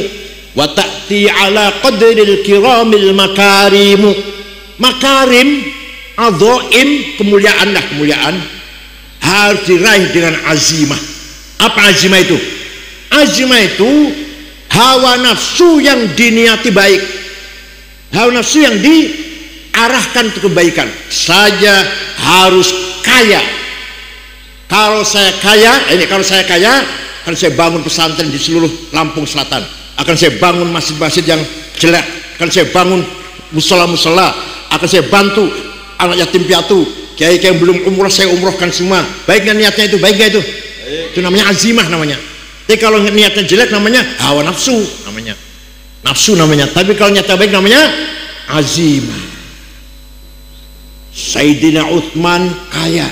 wa ta'ti ala qadril kiramil makarimu. Makarim, adhaim, kemuliaan lah, kemuliaan harus diraih dengan azimah. Apa azimah itu? Azimah itu hawa nafsu yang diniati baik, hawa nafsu yang diarahkan untuk kebaikan. Saya harus kaya. Kalau saya kaya, kalau saya kaya, akan saya bangun pesantren di seluruh Lampung Selatan, akan saya bangun masjid-masjid yang jelek, akan saya bangun musola-musola, akan saya bantu anak yatim piatu, kiai-kiai yang belum umroh saya umrohkan semua. Baik nggak niatnya itu? Baik nggak itu? Itu namanya azimah namanya. Tapi kalau niatnya jelek namanya hawa nafsu namanya. Nafsu namanya. Tapi kalau niatnya baik namanya azimah. Sayyidina Utsman kaya,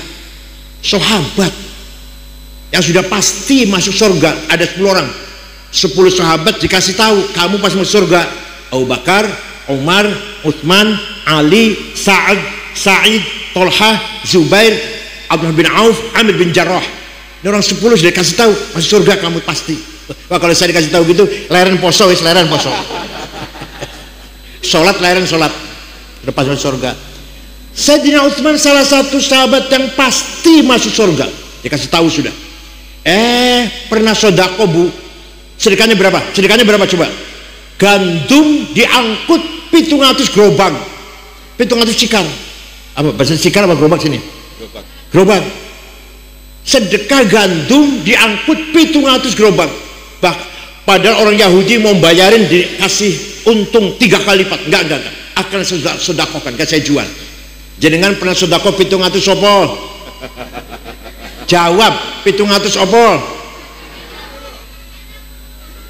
sahabat yang sudah pasti masuk surga ada 10 orang. 10 sahabat dikasih tahu kamu pasti masuk surga. Abu Bakar, Umar, Utsman, Ali, Sa'id, Tolhah, Zubair, Abdullah bin Auf, Amir bin Jarrah. Ini orang 10 sudah kasih tahu masuk surga kamu pasti. Wah, kalau saya dikasih tahu gitu, leren poso, leren poso. Sholat leren sholat, udah pas masuk surga. Sayyidina Utsman salah satu sahabat yang pasti masuk surga, dikasih tahu sudah. Pernah sedekah bu? Sedekahnya berapa? Sedekahnya berapa coba? Gandum diangkut 700 gerobak, 700 cikar. Apa bahasa cikar apa gerobak sini? Gerobak. Sedekah gandum diangkut 700 gerobak. Padahal orang Yahudi mau bayarin dikasih untung 3 kali lipat. Enggak. Akan sedekahkan, kan saya jual. Jenengan pernah sedekah 700 sopo? Jawab, 700 opo?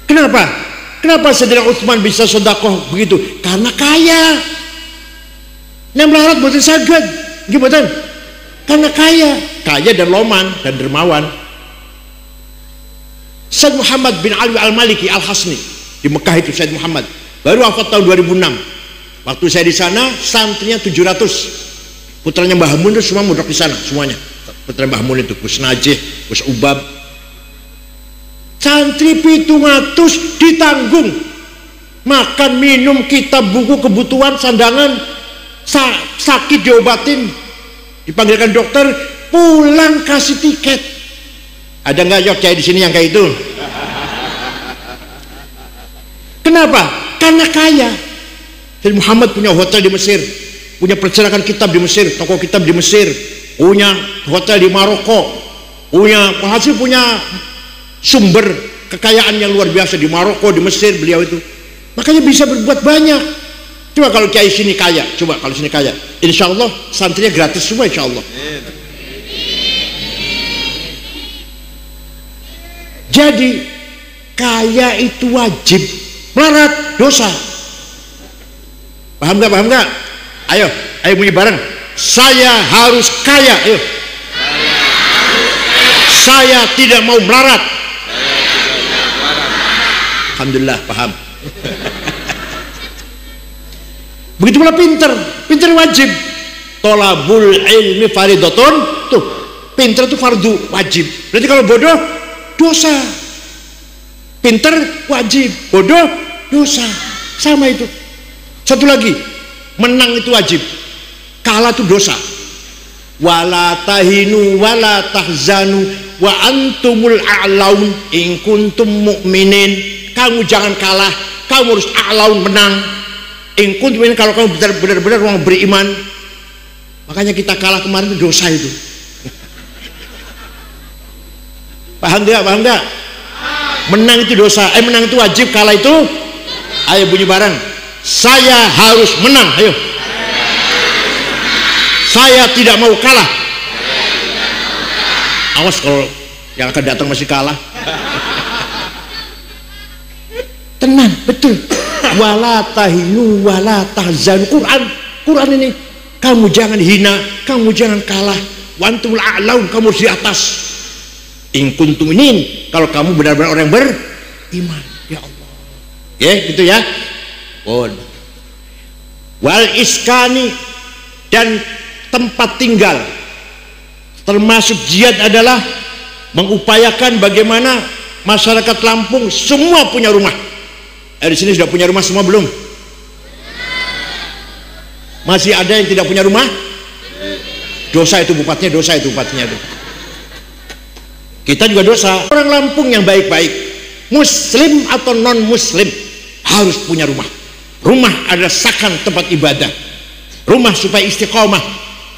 Kenapa? Kenapa Sayyidina Utsman bisa sedekah begitu? Karena kaya. Yang melarat buatan saged, gimana? Karena kaya dan loman dan dermawan. Said Muhammad bin Ali al-Maliki al-Hasni di Mekah itu, Said Muhammad baru wafat tahun 2006. Waktu saya di sana santrinya 700. Putranya Mbah Mun itu semua mudok di sana semuanya. Putra Mbah Mun itu Gus Najih, Gus Ubab. Santri 700 ditanggung. Makan, minum, kitab, buku, kebutuhan, sandangan, sakit diobatin, dipanggilkan dokter, pulang kasih tiket. Ada nggak yok kayak di sini yang kayak itu? Kenapa? Karena kaya. Jadi Muhammad punya hotel di Mesir, punya percetakan kitab di Mesir, toko kitab di Mesir, punya hotel di Maroko, punya sumber kekayaan yang luar biasa di Maroko, di Mesir beliau itu. Makanya bisa berbuat banyak. Coba kalau kiai sini kaya, coba kalau sini kaya, insya Allah santrinya gratis semua, insya Allah. Jadi kaya itu wajib, melarat dosa. Paham nggak? Paham nggak? Ayo bunyi bareng. Saya harus kaya. Ayo. Saya tidak mau melarat. Alhamdulillah paham. Begitu pula pinter wajib. Tolabul ilmi faridatun. Tuh, pinter itu fardu wajib. Berarti kalau bodoh dosa. Pinter wajib, bodoh dosa. Sama itu. Satu lagi, menang itu wajib, kalah itu dosa. Wala tahinu wala tahzanu wa antumul a'laun in kuntum mu'minin. Kamu jangan kalah, kamu harus a'laun, menang. In kuntum mu'minin, kalau kamu benar-benar orang beriman. Makanya kita kalah kemarin itu dosa itu. Paham enggak? Paham enggak? Menang itu dosa, menang itu wajib, kalah itu. Ayo bunyi bareng. Saya harus menang, ayo. Saya tidak mau kalah. Awas kalau yang akan datang masih kalah. Tenang, betul. Wala tahinu wala tahzan. Quran ini, kamu jangan hina, kamu jangan kalah. Wantumul a'laun, kamu harus di atas. In kuntum mu'minin, kalau kamu benar-benar orang beriman, ya Allah. Ya, gitu ya. Wal iskani dan tempat tinggal. Termasuk jihad adalah mengupayakan bagaimana masyarakat Lampung semua punya rumah. Di sini sudah punya rumah semua belum? Masih ada yang tidak punya rumah? Dosa itu bupatinya, dosa itu bupatinya itu. Kita juga dosa. Orang Lampung yang baik-baik, muslim atau non muslim, harus punya rumah. Rumah adalah sakan tempat ibadah, rumah supaya istiqomah,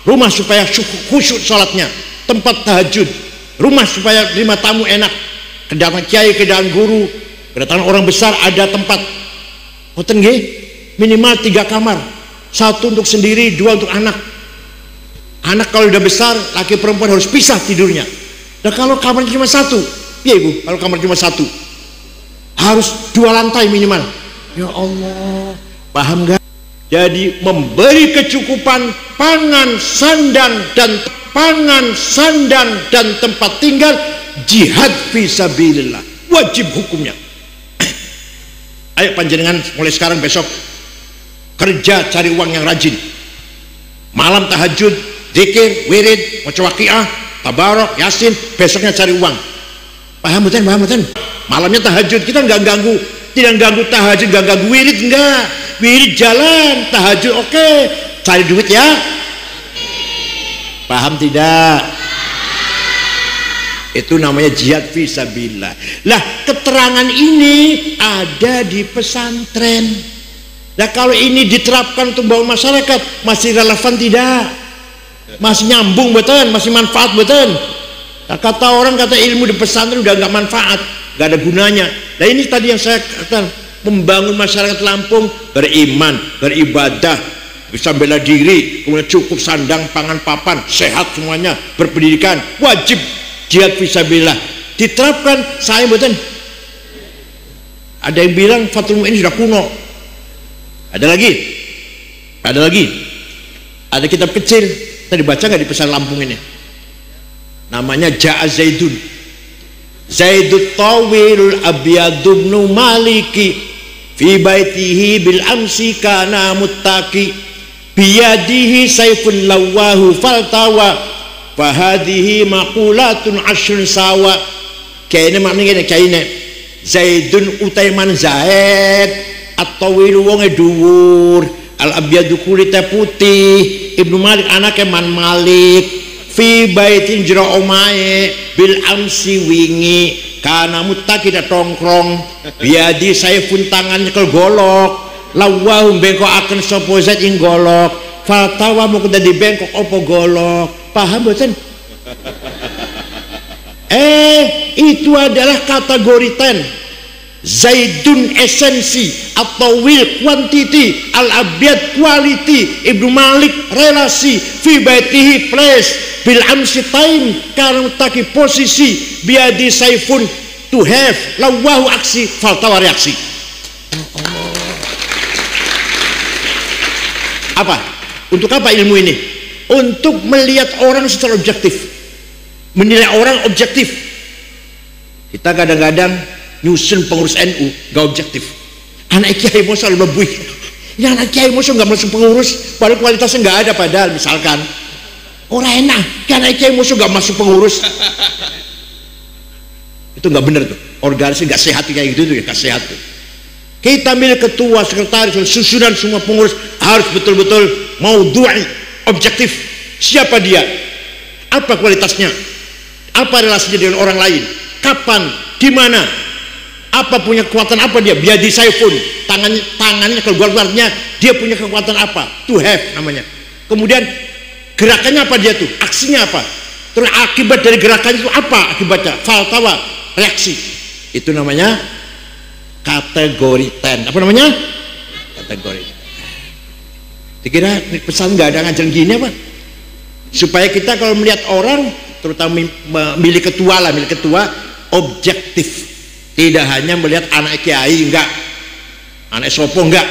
rumah supaya khusyuk sholatnya, tempat tahajud, rumah supaya terima tamu enak, kedatangan kiai, kedatangan guru, kedatangan orang besar, ada tempat. Ngoten nggih, minimal 3 kamar, 1 untuk sendiri, 2 untuk anak. Anak kalau udah besar, laki perempuan harus pisah tidurnya. Dan kalau kamarnya cuma 1, ya ibu, kalau kamar cuma 1, harus 2 lantai minimal. Ya Allah, paham gak? Jadi memberi kecukupan pangan, sandang dan tempat tinggal, jihad fisabilillah, wajib hukumnya. Ayo panjenengan mulai sekarang besok kerja cari uang yang rajin. Malam tahajud, zikir, wirid, maca waqiah, tabarok, yasin, besoknya cari uang. Paham betul? Paham betul? Malamnya tahajud, kita nggak ganggu, tidak ganggu tahajud, nggak ganggu wirid, enggak. Wirid jalan, tahajud oke, cari duit ya. Paham tidak? Itu namanya jihad fisabilillah. Lah, keterangan ini ada di pesantren. Nah, kalau ini diterapkan untuk membangun masyarakat, masih relevan tidak? Masih nyambung betul? Masih manfaat betul? Nah, kata orang, kata ilmu di pesantren udah nggak manfaat, nggak ada gunanya. Nah, ini tadi yang saya katakan, membangun masyarakat Lampung beriman, beribadah, bisa bela diri, kemudian cukup sandang, pangan, papan, sehat semuanya, berpendidikan, wajib jihad fisabilillah diterapkan. Saya betul. Ada yang bilang Fathul Mu'in sudah kuno. Ada lagi, ada kitab kecil tadi baca nggak di pesan Lampung ini, namanya Ja'a Zaidun, Zaidut Tawilul Abyadubnu Maliki fi baitihi bil amsi kana muttaqi biyadihi saifun lawahu faltawa fahadihi maqulatun ashrun sawa. Kayaknya maknanya kayaknya Zaidun utaiman Zaid at-tawilu wonge dhuwur, al-abyadu kulite putih, Ibnu Malik anake Man Malik, fi baitin jero omae bil amsi wingi kana muttaqi tongkrong, biadi saifun tangannya kel golok, lawahu bengkokaken sapa zat ing golok, fatawa mung dadi bengkok apa golok. Paham boten? Itu adalah kategori 10. Zaidun esensi atau will quantity, al-abyad quality, Ibnu Malik relasi, fi baitihi place, bil amsi time karena taki posisi, biadi saifun to have, lawahu aksi, faltawa reaksi. Apa? Untuk apa ilmu ini? Untuk melihat orang secara objektif, menilai orang objektif. Kita kadang-kadang nyusun pengurus NU gak objektif. Anak kiai musuh lebih, ya anak kiai musuh gak masuk pengurus, padahal kualitasnya gak ada. Padahal misalkan orang enak, anak kiai musuh gak masuk pengurus, itu gak bener tuh. Organisasi gak sehat kayak gitu tuh, ya gak sehat tuh. Kita milih ketua, sekretaris, susunan semua pengurus harus betul-betul maudhu'i, objektif. Siapa dia? Apa kualitasnya? Apa relasinya dengan orang lain? Kapan? Di mana? Apa punya kekuatan apa dia? Biadi saifun, tangannya keluarnya dia punya kekuatan apa? To have namanya. Kemudian gerakannya apa dia tuh? Aksinya apa? Terus akibat dari gerakannya itu apa akibatnya? Faltawa, reaksi. Itu namanya kategori 10. Apa namanya? Kategori. Dikira pesan nggak ada ngajarin gini apa? Supaya kita kalau melihat orang, terutama milih ketua lah, milih ketua objektif. Tidak hanya melihat anak kiai, enggak, anak sopo, enggak.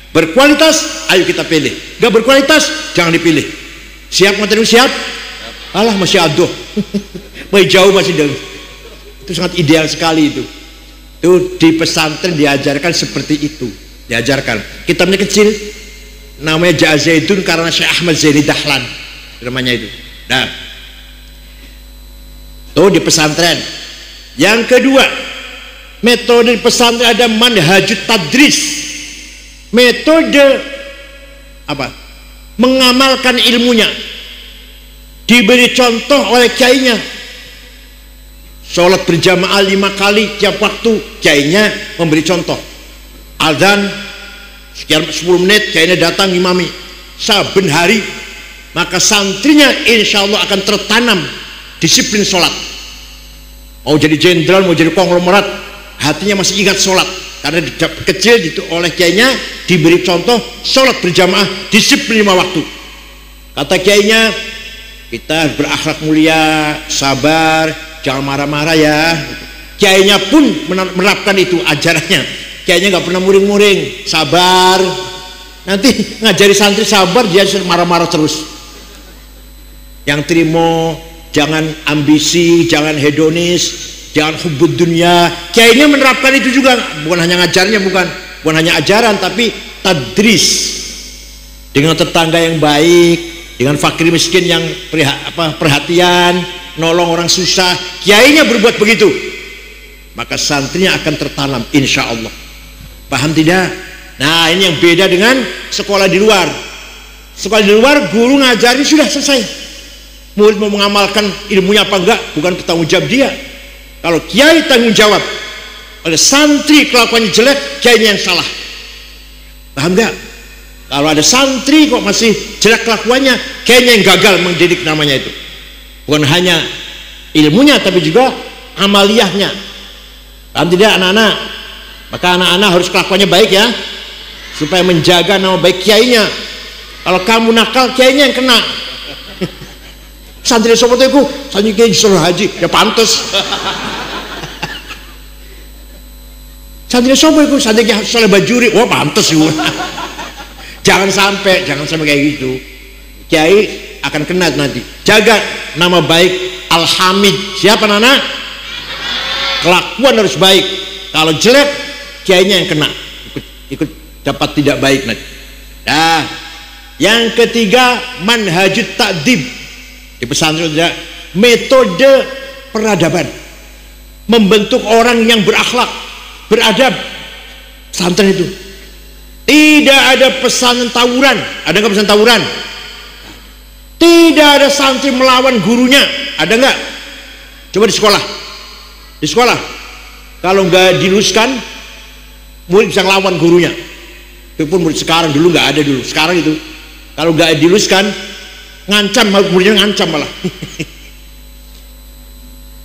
Berkualitas, ayo kita pilih. Enggak berkualitas, jangan dipilih. Siap materi siap? Alah masih aduh, masih jauh, masih jauh. Itu sangat ideal sekali itu. Itu di pesantren diajarkan seperti itu. Diajarkan. Kitabnya kecil, namanya Jazaidun karena Syekh Ahmad Zaini Dahlan namanya itu. Nah, tuh di pesantren. Yang kedua, metode di pesantren ada manhajut tadris, metode apa? Mengamalkan ilmunya, diberi contoh oleh kiainya. Sholat berjamaah 5 kali tiap waktu, kiainya memberi contoh. Azan sekian 10 menit, kiainya datang imami saben hari, maka santrinya insya Allah akan tertanam disiplin sholat. Mau jadi jenderal, mau jadi konglomerat, hatinya masih ingat sholat karena kecil gitu oleh kiainya diberi contoh sholat berjamaah disiplin 5 waktu. Kata kiainya, kita berakhlak mulia, sabar, jangan marah-marah ya. Kiainya pun menerapkan itu ajarannya. Kiainya nggak pernah muring-muring, sabar. Nanti ngajari santri sabar, dia marah-marah terus. Yang terima, jangan ambisi, jangan hedonis, jangan hubbud dunia. Kiainya menerapkan itu juga, bukan hanya ngajarnya, bukan hanya ajaran, tapi tadris dengan tetangga yang baik, dengan fakir miskin yang perhatian, nolong orang susah. Kiainya berbuat begitu, maka santrinya akan tertanam insya Allah. Paham tidak? Nah, ini yang beda dengan sekolah di luar. Sekolah di luar guru ngajari sudah selesai, murid mau mengamalkan ilmunya apa enggak bukan tanggung jawab dia. Kalau kiai tanggung jawab, oleh santri kelakuannya jelek, kiainya yang salah. Paham enggak? Kalau ada santri kok masih jelek kelakuannya, kiainya yang gagal mendidik, namanya itu. Bukan hanya ilmunya tapi juga amaliyahnya. Paham tidak anak-anak? Maka anak-anak harus kelakuannya baik ya, supaya menjaga nama baik kiainya. Kalau kamu nakal, kiainya yang kena. Santri sobat itu, santri kiai disuruh haji, ya pantas. Santri sobat itu, santri kiai soleh bajuri, wah pantas juga. Jangan sampai kayak gitu. Kiai akan kena nanti. Jaga nama baik Al-Hamid. Siapa anak? Kelakuan harus baik. Kalau jelek, kiainya yang kena, ikut dapat tidak baik nanti. Nah, yang ketiga manhajut ta'dib. Di pesantren ada metode peradaban, membentuk orang yang berakhlak, beradab. Pesantren itu tidak ada pesantren tawuran. Ada nggak pesantren tawuran? Tidak ada santri melawan gurunya. Ada nggak? Coba di sekolah kalau nggak diluluskan, murid bisa ngelawan gurunya. Itu pun murid sekarang, dulu nggak ada dulu. Sekarang itu kalau nggak diluluskan, ngancam, muridnya ngancam malah.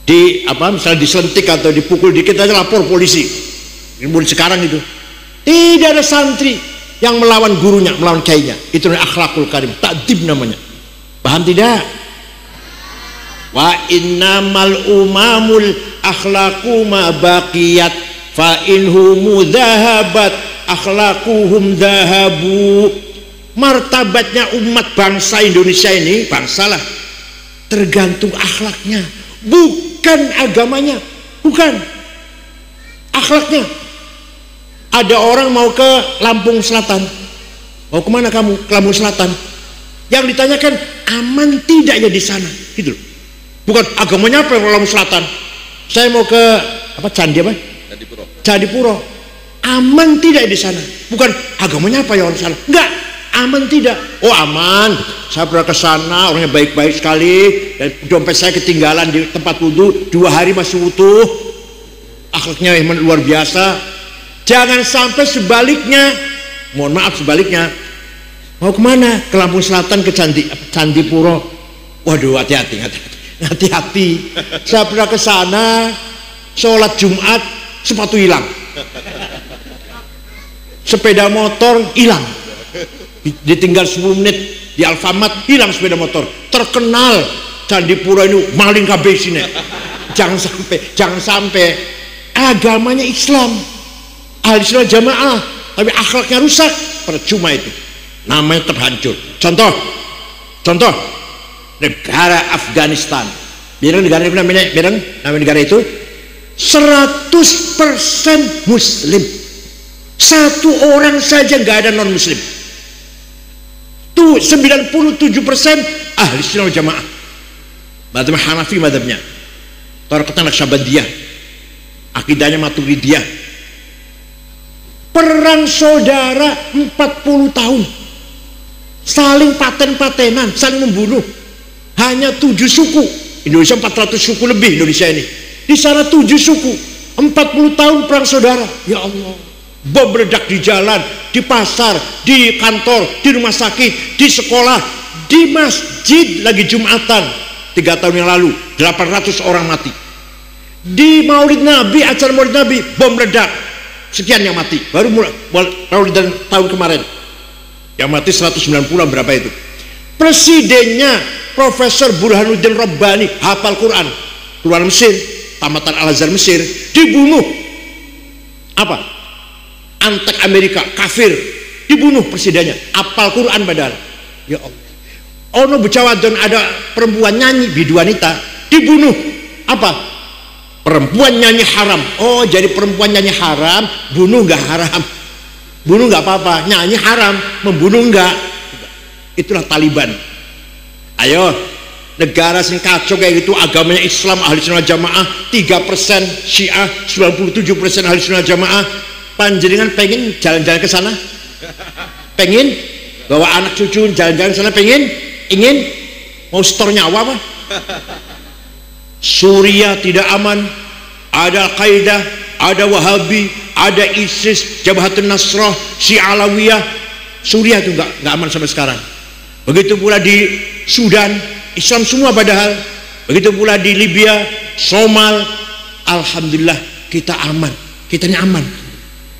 Misalnya diselentik atau dipukul dikit aja lapor polisi. Ini murid sekarang itu. Tidak ada santri yang melawan gurunya, melawan kiainya. Itu namanya akhlakul karim, ta'dib namanya. Paham tidak? Wa innamal umamul akhlaqu ma baqiyat fa inhumu dhahabat akhlaquhum dhahabu. Martabatnya umat bangsa Indonesia ini, bangsalah, tergantung akhlaknya, bukan agamanya, bukan akhlaknya. Ada orang mau ke Lampung Selatan, mau kemana kamu? Ke Lampung Selatan. Yang ditanyakan aman tidak ya di sana, gitu loh. Bukan agamanya apa yang Lampung Selatan. Saya mau ke Candi apa? Candipuro. Aman tidak di sana? Bukan agamanya apa ya orang sana. Enggak, aman tidak. Oh aman. Saya pernah ke sana, orangnya baik-baik sekali. Dan dompet saya ketinggalan di tempat wudhu, 2 hari masih utuh. Akhlaknya luar biasa. Jangan sampai sebaliknya. Mohon maaf sebaliknya. Mau kemana? Ke Lampung Selatan, ke Candipuro. Waduh, hati-hati. Saya pernah ke sana, sholat Jumat, sepatu hilang, sepeda motor hilang, ditinggal 10 menit di Alfamart, hilang sepeda motor. Terkenal Candipuro ini maling kabeh sini. Jangan sampai agamanya Islam, ahli sunnah jamaah, tapi akhlaknya rusak, percuma itu, namanya terhancur. Contoh negara Afghanistan, negara itu 100% Muslim. Satu orang saja nggak ada non Muslim. 97% ahli sunnah wal jamaah. Madhab Hanafi madhabnya, Thariqah Naqsyabandiyah, akidahnya Maturidiyah. Perang saudara 40 tahun, saling paten-patenan, saling membunuh. Hanya 7 suku, Indonesia 400 suku lebih Indonesia ini. Di sana 7 suku, 40 tahun perang saudara. Ya Allah, bom meledak di jalan, di pasar, di kantor, di rumah sakit, di sekolah, di masjid lagi Jumatan 3 tahun yang lalu 800 orang mati. Di Maulid Nabi, acara Maulid Nabi, bom meledak, sekian yang mati. Baru Maulid tahun kemarin yang mati 190 berapa itu. Presidennya Profesor Burhanuddin Rabbani, hafal Quran, keluar Mesir, tamatan Al-Azhar Mesir, dibunuh. Apa? Antek Amerika, kafir, dibunuh presidennya, hafal Quran padahal. Ya Allah. Ono Becawadon, ada perempuan nyanyi, biduanita, dibunuh. Apa? Perempuan nyanyi haram. Oh, jadi perempuan nyanyi haram, bunuh nggak haram. Bunuh nggak apa-apa, nyanyi haram, membunuh nggak. Itulah Taliban. Ayo, negara sing kacau kayak gitu, agamanya Islam, ahli sunnah jamaah, 3% Syiah, 97% ahli sunnah jamaah. Panjenengan pengen jalan-jalan ke sana? Pengen bawa anak cucu jalan-jalan ke sana? Pengen? Ingin? Mau setor nyawa apa? Suriah tidak aman, ada Al-Qaeda, ada Wahabi, ada ISIS, Jabhatun Nasrah, Syi'alawiyah. Suriah itu nggak aman sampai sekarang. Begitu pula di Sudan, Islam semua padahal. Begitu pula di Libya, Somal. Alhamdulillah kita aman, kita ini aman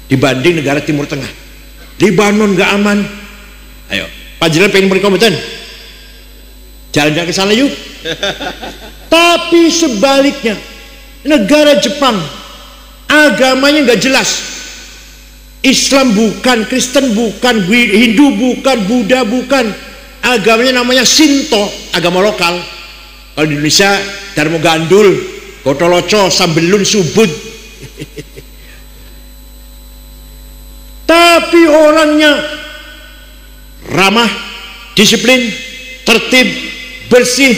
dibanding negara Timur Tengah. Libanon nggak aman. Ayo, panjenengan pengen berkompeten, jalan-jalan ke sana yuk. Tapi sebaliknya, negara Jepang agamanya nggak jelas. Islam bukan, Kristen bukan, Hindu bukan, Buddha bukan. Agamanya namanya Shinto, agama lokal. Kalau di Indonesia Darmo Gandul, Gotoloco, Sambelun, Subud. Tapi orangnya ramah, disiplin, tertib, bersih,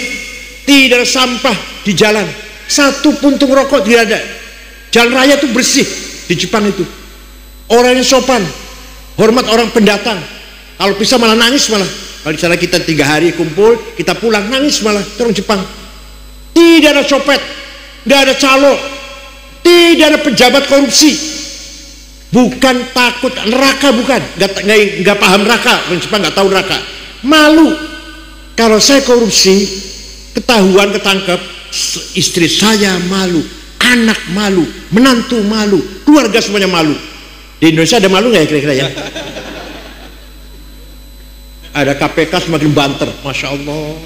tidak ada sampah di jalan, satu puntung rokok tidak ada. Jalan raya itu bersih di Jepang itu. Orangnya sopan, hormat orang pendatang. Kalau bisa malah nangis malah. Kalau di sana kita 3 hari kumpul, kita pulang nangis malah. Orang Jepang tidak ada copet, tidak ada calo, tidak ada pejabat korupsi. Bukan takut neraka, bukan, nggak paham neraka. Orang Jepang nggak tahu neraka. Malu kalau saya korupsi, ketahuan, ketangkep, istri saya malu, anak malu, menantu malu, keluarga semuanya malu. Di Indonesia ada malu nggak ya kira-kira ya? Ada KPK semakin banter, masya Allah.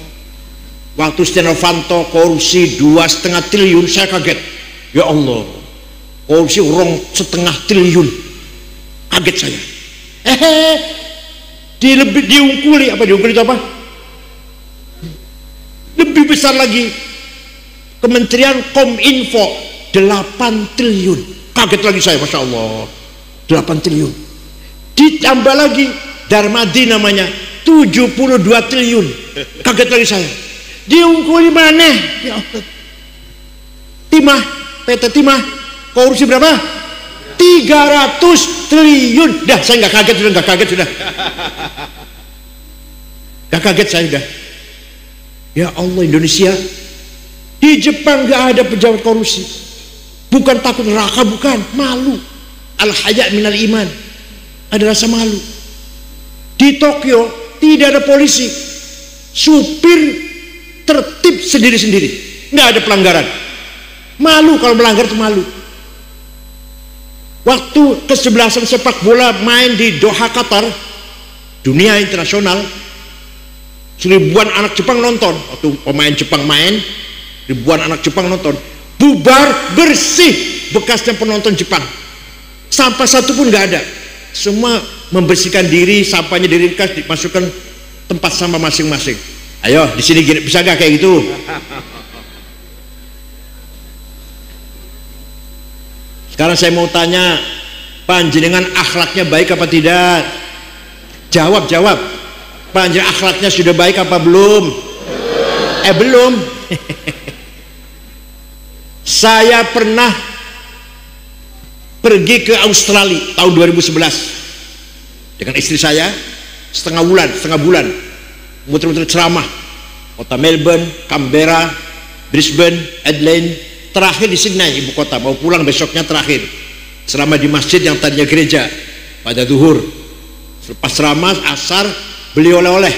Waktu Setia Novanto korupsi 2,5 triliun, saya kaget. Ya Allah, korupsi 2,5 triliun, kaget saya. Diungkuli apa? Diungkuli itu apa? Lebih besar lagi, Kementerian Kominfo 8 triliun, kaget lagi saya, masya Allah. 8 triliun, ditambah lagi Darmadi namanya 72 triliun, kaget lagi saya. Diungkuli mana? Ya Allah. Timah, PT Timah korupsi berapa? 300 triliun. Dah saya nggak kaget sudah, nggak kaget sudah, nggak kaget saya sudah. Ya Allah, Indonesia, di Jepang nggak ada pejabat korupsi. Bukan takut neraka, bukan, malu. Al-haya minal iman, ada rasa malu. Di Tokyo tidak ada polisi, supir tertib sendiri-sendiri, nggak ada pelanggaran. Malu kalau melanggar itu malu. Waktu kesebelasan sepak bola main di Doha, Qatar, dunia internasional, ribuan anak Jepang nonton. Waktu pemain Jepang main, ribuan anak Jepang nonton. Bubar bersih bekasnya penonton Jepang. Sampah satu pun nggak ada. Semua membersihkan diri, sampahnya diringkas, dimasukkan tempat sampah masing-masing. Ayo, di sini bisa nggak kayak gitu? Sekarang saya mau tanya, panjenengan akhlaknya baik apa tidak? Jawab. Panjang akhlaknya sudah baik apa belum? Belum. Saya pernah pergi ke Australia tahun 2011 dengan istri saya setengah bulan muter-muter ceramah kota Melbourne, Canberra, Brisbane, Adelaide, terakhir di Sydney ibu kota. Mau pulang besoknya terakhir ceramah di masjid yang tadinya gereja pada zuhur. Selepas ceramah asar beli oleh-oleh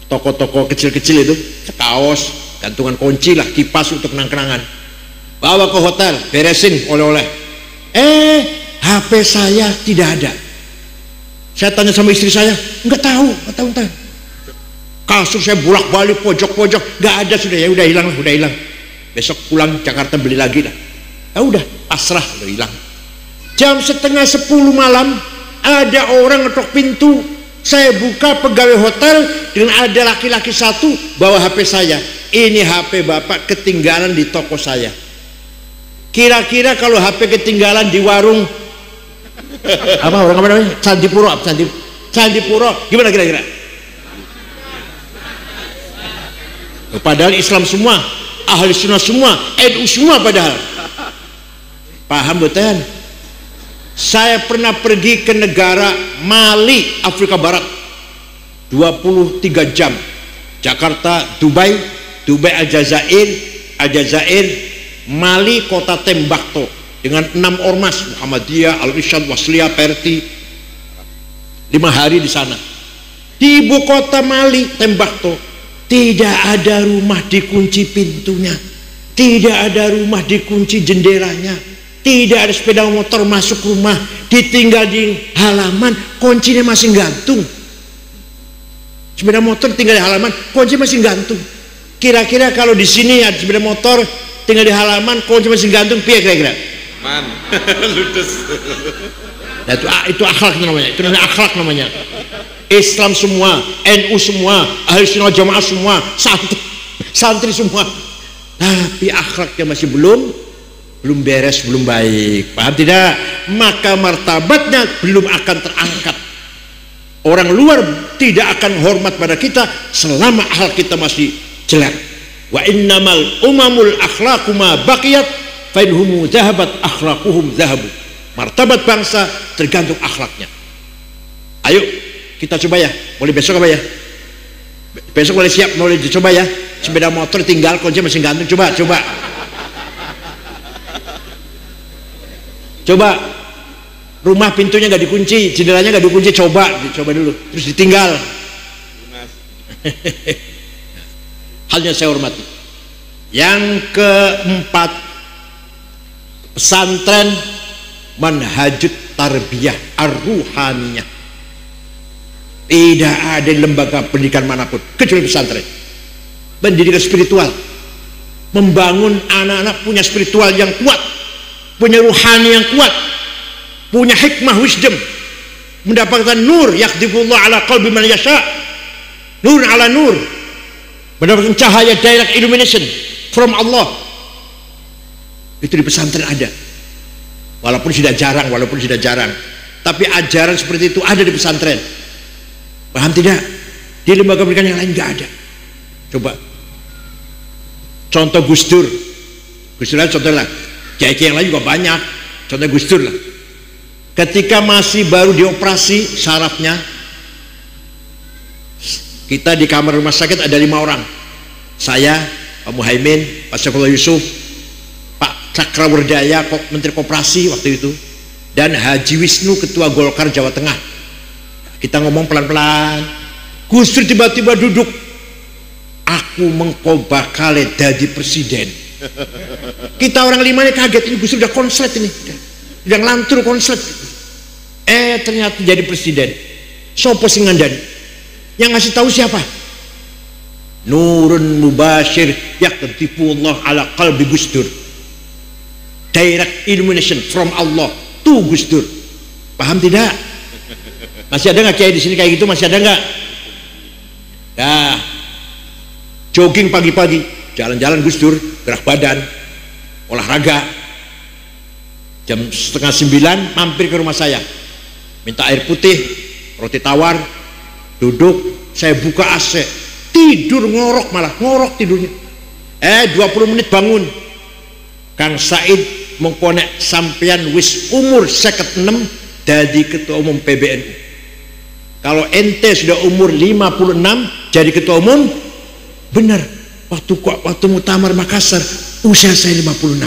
toko-toko kecil-kecil itu, kaos, gantungan kunci lah, kipas untuk kenang-kenangan, bawa ke hotel, beresin oleh-oleh. HP saya tidak ada. Saya tanya sama istri saya, nggak tahu. Kasur saya bolak-balik pojok-pojok, nggak ada, udah hilang. Besok pulang Jakarta beli lagi lah. Ya udah pasrah, udah hilang. Jam 9:30 malam ada orang ngetok pintu. Saya buka, pegawai hotel, dengan ada laki-laki satu bawa HP saya. Ini HP bapak ketinggalan di toko saya. Kira-kira kalau HP ketinggalan di warung apa namanya? Candipuro, gimana kira-kira? Padahal Islam semua, ahli sunnah semua, NU semua padahal. Paham betul? Saya pernah pergi ke negara Mali, Afrika Barat, 23 jam. Jakarta, Dubai, Aljazair, Mali, kota Tembakto, dengan 6 ormas, Muhammadiyah, Al-Irsyad, Wasliyah, Perti. 5 hari di sana. Di ibu kota Mali, Tembakto, tidak ada rumah dikunci pintunya, tidak ada rumah dikunci jendelanya, tidak ada sepeda motor masuk rumah, ditinggal di halaman, kuncinya masih gantung. Sepeda motor tinggal di halaman, kunci masih gantung. Kira-kira kalau di sini ada sepeda motor tinggal di halaman, kunci masih gantung, piye kira-kira? Man, ludes. Nah, itu akhlak namanya. Itu namanya akhlak namanya. Islam semua, NU semua, ahli sunnah jamaah semua, santri semua. Tapi akhlaknya masih belum beres, belum baik. Paham tidak? Maka martabatnya belum akan terangkat. Orang luar tidak akan hormat pada kita selama akhlak kita masih jelek. Wa innamal umamul akhlaqu ma baqiyat fa inhum dhahabat akhlaquhum dhahabu. Martabat bangsa tergantung akhlaknya. Ayo kita coba ya, mulai besok apa ya? Besok mulai siap, mulai dicoba ya. Sepeda motor tinggal, kunci masih gantung, coba rumah pintunya nggak dikunci, jendelanya nggak dikunci, coba dulu, terus ditinggal. Halnya saya hormati. Yang keempat, pesantren manhajut tarbiyah ar-ruhaniyah. Tidak ada lembaga pendidikan manapun kecuali pesantren. Pendidikan spiritual, membangun anak-anak punya spiritual yang kuat, punya ruhani yang kuat, punya hikmah wisdom, mendapatkan nur, yakhdifullah ala qalbi man yasha, nur ala nur, mendapatkan cahaya direct illumination from Allah. Itu di pesantren ada, walaupun sudah jarang, tapi ajaran seperti itu ada di pesantren. Paham tidak? Di lembaga pendidikan yang lain nggak ada. Coba contoh Gus Dur contoh lah, kiai yang lain juga banyak, contoh Gus Dur lah. Ketika masih baru dioperasi sarafnya, kita di kamar rumah sakit ada 5 orang, saya, Pak Muhaimin, Pak Saifullah Yusuf, Pak Cakrawardaya Menteri Koperasi waktu itu, dan Haji Wisnu Ketua Golkar Jawa Tengah. Kita ngomong pelan-pelan. Gus Dur tiba-tiba duduk, aku mengko bakal jadi presiden. Kita orang 5 ini kaget, ini Gus Dur udah konslet ini, udah ngelantur konslet. Ternyata jadi presiden. Sopo sing ngandani? Yang ngasih tahu siapa? Nurun mubashir yaktifullah ala qalbi Gus Dur. Direct illumination from Allah to Gus Dur. Paham tidak? Masih ada nggak kiai di sini kayak gitu? Masih ada nggak? Nah, jogging pagi-pagi, jalan-jalan Gus Dur, gerak badan, olahraga. Jam 8:30 mampir ke rumah saya, minta air putih, roti tawar, duduk, saya buka AC, tidur ngorok, malah ngorok tidurnya. 20 menit bangun. Kang Said mengkonek sampean wis umur 56 jadi ketua umum PBNU. Kalau ente sudah umur 56 jadi ketua umum, benar. Waktu muktamar Makassar usia saya 56.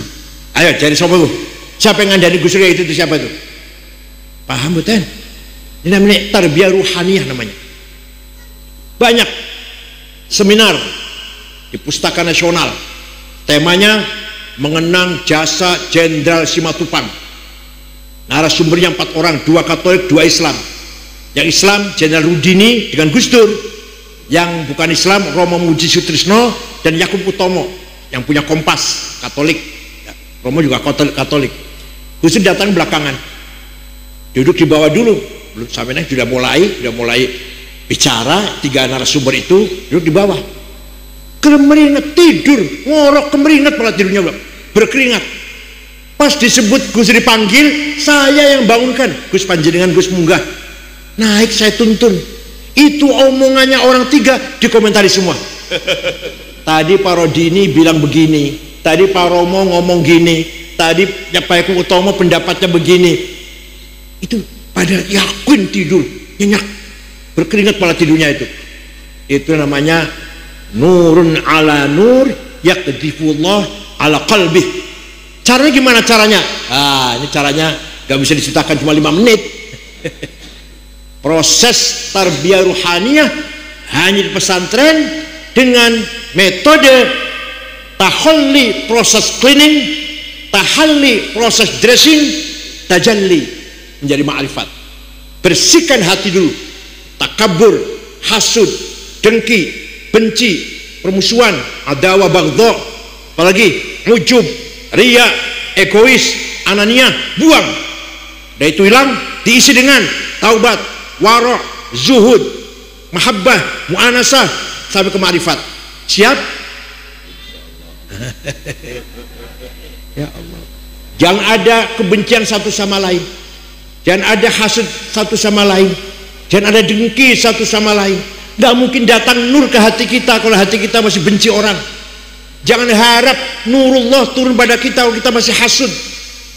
Ayo cari siapa itu? Siapa yang ngandani Gus Dur itu siapa itu? Paham betul? Ini namanya tarbiyah ruhaniyah namanya. Banyak seminar di Pustaka Nasional, temanya mengenang jasa Jenderal Simatupang. Narasumbernya 4 orang, 2 Katolik, 2 Islam. Yang Islam Jenderal Rudini dengan Gus Dur, yang bukan Islam Romo Muji Sutrisno dan Yakub Utomo yang punya Kompas Katolik. Romo juga Katolik. Gus Dur datang belakangan, duduk di bawah dulu, belum sampai naik sudah mulai bicara. 3 narasumber itu duduk di bawah, kemeringat tidur, ngorok kemeringat malah tidurnya berkeringat. Pas disebut Gus dipanggil, saya yang bangunkan. Gus panjenengan, Gus munggah. Naik saya tuntun. Itu omongannya orang 3 dikomentari semua. Tadi Pak Rodini bilang begini, tadi Pak Romo ngomong gini, tadi Pak Eko Utomo pendapatnya begini. Itu pada yakin tidur, nyenyak, berkeringat malah tidurnya itu. Itu namanya nurun ala nur yaqdifullah ala qalbih. Caranya gimana caranya? Ini caranya gak bisa diceritakan cuma 5 menit. Proses tarbiyah ruhaniyah hanya di pesantren dengan metode tahalli proses cleaning, tahalli proses dressing, tajalli menjadi ma'rifat. Bersihkan hati dulu, takabur, hasud, dengki, benci, permusuhan, adawa, baghdha, apalagi ujub, riya, egois, anania, buang. Dan itu hilang, diisi dengan taubat, wara', zuhud, mahabbah, mu'anasah sampai ke ma'rifat. Siap? Ya Allah. Jangan ada kebencian satu sama lain, jangan ada hasad satu sama lain, jangan ada dengki satu sama lain. Gak mungkin datang nur ke hati kita kalau hati kita masih benci orang. Jangan harap nurullah turun pada kita kalau kita masih hasud,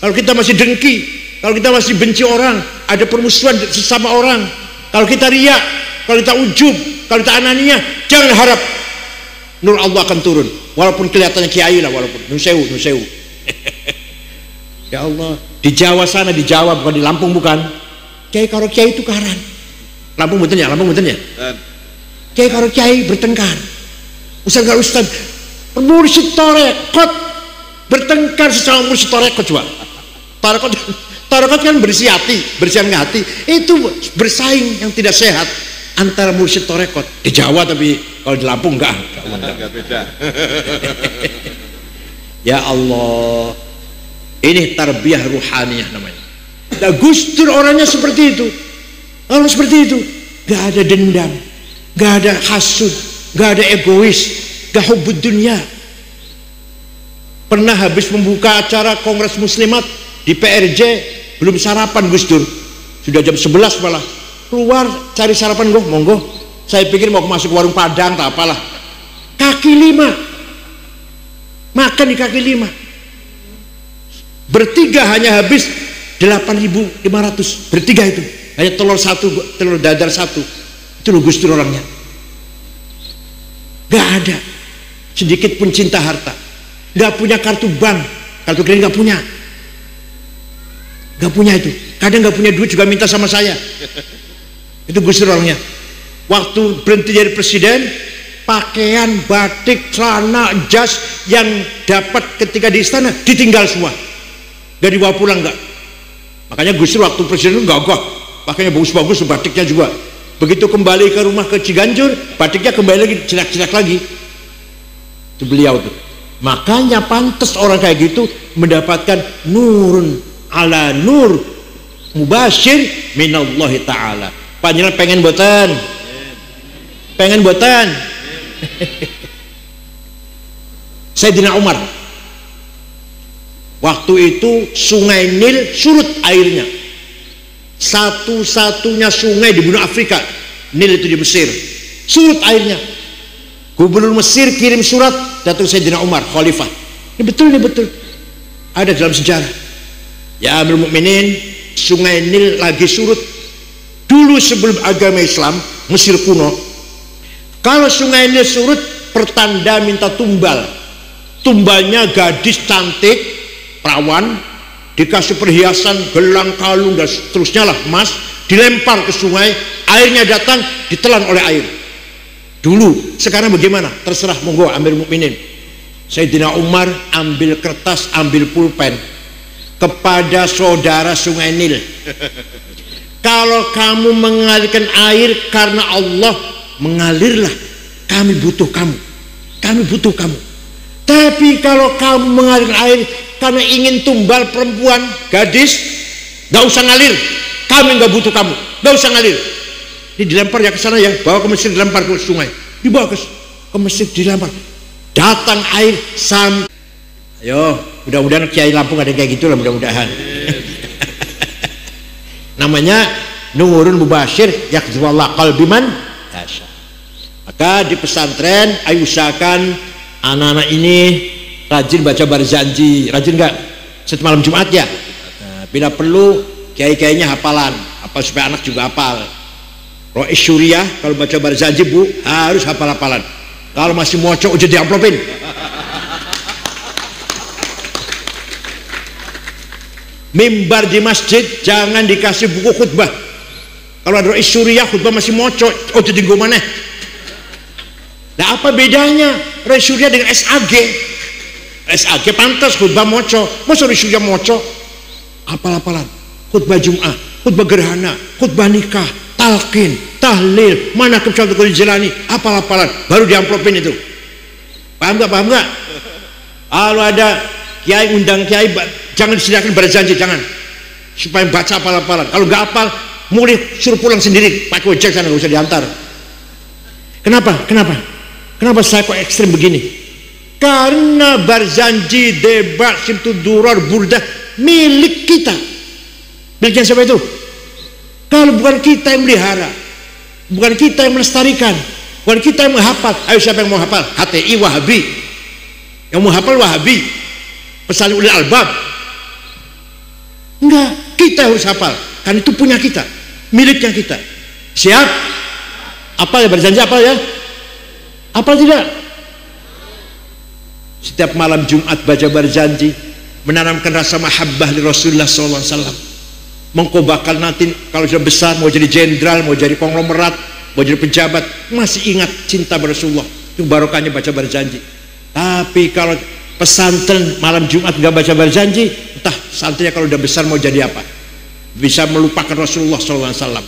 kalau kita masih dengki, kalau kita masih benci orang, ada permusuhan sesama orang, kalau kita riya, kalau kita ujub, kalau kita anania, jangan harap nur Allah akan turun. Walaupun kelihatannya kiai lah, walaupun nusewu. Ya Allah, di Jawa sana, di Jawa bukan di Lampung, bukan. Kiai karo kiai itu karan. Lampung betul ya, Kiai karo kiai bertengkar. Ustaz karo ustaz, mursyid tarekat bertengkar sesama mursyid tarekat coba. Tarekat kan bersih hati, bersihkan hati. Itu bersaing yang tidak sehat antara mursyid tarekat di Jawa, tapi kalau di Lampung enggak beda. Ya Allah, ini tarbiyah ruhaniyah namanya. Nah, Gus Dur orangnya seperti itu. Orang seperti itu, gak ada dendam, gak ada hasud, gak ada egois, gak hubud dunia. Pernah habis membuka acara Kongres Muslimat di PRJ, belum sarapan Gus Dur, sudah jam 11 malah keluar cari sarapan. Monggo, saya pikir mau masuk warung Padang tak apalah. Kaki 5 makan di kaki 5, bertiga hanya habis 8.500, bertiga itu hanya telur dadar satu. Itu loh Gus Dur orangnya, gak ada sedikit pun cinta harta, gak punya kartu bank, kartu kredit gak punya itu. Kadang gak punya duit juga minta sama saya. Itu Gus Dur orangnya. Waktu berhenti jadi presiden, pakaian, batik, celana, jas yang dapat ketika di istana ditinggal semua, gak dibawa pulang. Gak. Makanya Gus Dur waktu presiden itu gagah, pakainya bagus-bagus, batiknya juga. Begitu kembali ke rumah ke Ciganjur, batiknya kembali lagi cirak-cirak lagi. Itu beliau tuh. Makanya pantas orang kayak gitu mendapatkan nurun ala nur mubashir minallahi ta'ala. Panjenengan pengen boten? Sayyidina Umar waktu itu sungai Nil surut airnya, satu-satunya sungai di benua Afrika Nil itu di Mesir, surut airnya. Gubernur Mesir kirim surat, datang Sayyidina Umar khalifah. Ini betul, ada dalam sejarah. Ya Amirul Mukminin, sungai Nil lagi surut. Dulu sebelum agama Islam Mesir kuno, kalau sungai Nil surut, pertanda minta tumbal. Tumbalnya gadis cantik, perawan, dikasih perhiasan, gelang, kalung dan seterusnya lah, emas, dilempar ke sungai, airnya datang, ditelan oleh air. Dulu, sekarang bagaimana? Terserah, monggo Amirul Mukminin. Sayyidina Umar ambil kertas, ambil pulpen, kepada saudara sungai Nil. Kalau kamu mengalirkan air karena Allah, mengalirlah. Kami butuh kamu. Tapi kalau kamu mengalirkan air karena ingin tumbal perempuan, gadis, gak usah ngalir. Kami gak butuh kamu, gak usah ngalir. Ini dilempar ya ke sana ya, bawa ke Mesir, dilempar ke sungai, dibawa ke Mesir, dilempar. Datang air sampai. Ayo, mudah-mudahan Kiai Lampung ada kayak gitu lah, mudah-mudahan. Namanya nurun mubashir yakzuwallah qalbiman yasha. Maka di pesantren ayo usahakan anak-anak ini rajin baca barzanji. Rajin nggak? Setiap malam Jumat ya. Nah, bila perlu kiai-kiainya hafalan, apa supaya anak juga hafal. Rois Syuriah kalau baca barzanji bu harus hafal-hafalan. Kalau masih mocok udah diamplopin. Mimbar di masjid jangan dikasih buku khutbah. Kalau ada Rois Syuriah khutbah masih mocok, oh jadi gue mana? Nah apa bedanya Rois Syuriah dengan SAG? SAG pantas khutbah mocok, masa Rois Syuriah mocok? Apal-apalan, khutbah Jum'ah, khutbah gerhana, khutbah nikah, talqin, tahlil, manaqib Syaikhul Qadir Jilani, apal-apalan, baru diamplopin itu. Paham nggak? Kalau ada kiai undang kiai, jangan disediakan barzanji, jangan, supaya baca apal-apalan. Kalau nggak apal, mulai suruh pulang sendiri, pakai ojek sana, nggak usah diantar. Kenapa saya kok ekstrim begini? Karena barzanji, debat, simtud durar, burdah milik kita. Miliknya siapa itu? Kalau bukan kita yang melihara, bukan kita yang melestarikan, bukan kita yang menghafal, ayo siapa yang mau hafal? HTI Wahabi, yang mau hafal Wahabi, Pesantren Ulil Albab. Enggak, kita harus hafal, kan itu punya kita, miliknya kita. Siap? Apa ya barzanji, apa ya? Apa tidak? Setiap malam Jumat baca barzanji, menanamkan rasa mahabbah di Rasulullah SAW, mengkobarkan nanti kalau sudah besar mau jadi jenderal, mau jadi konglomerat, mau jadi pejabat, masih ingat cinta pada Rasulullah. Itu barokahnya baca barzanji. Tapi kalau pesantren malam Jumat nggak baca barzanji, entah santrinya kalau udah besar mau jadi apa, bisa melupakan Rasulullah SAW.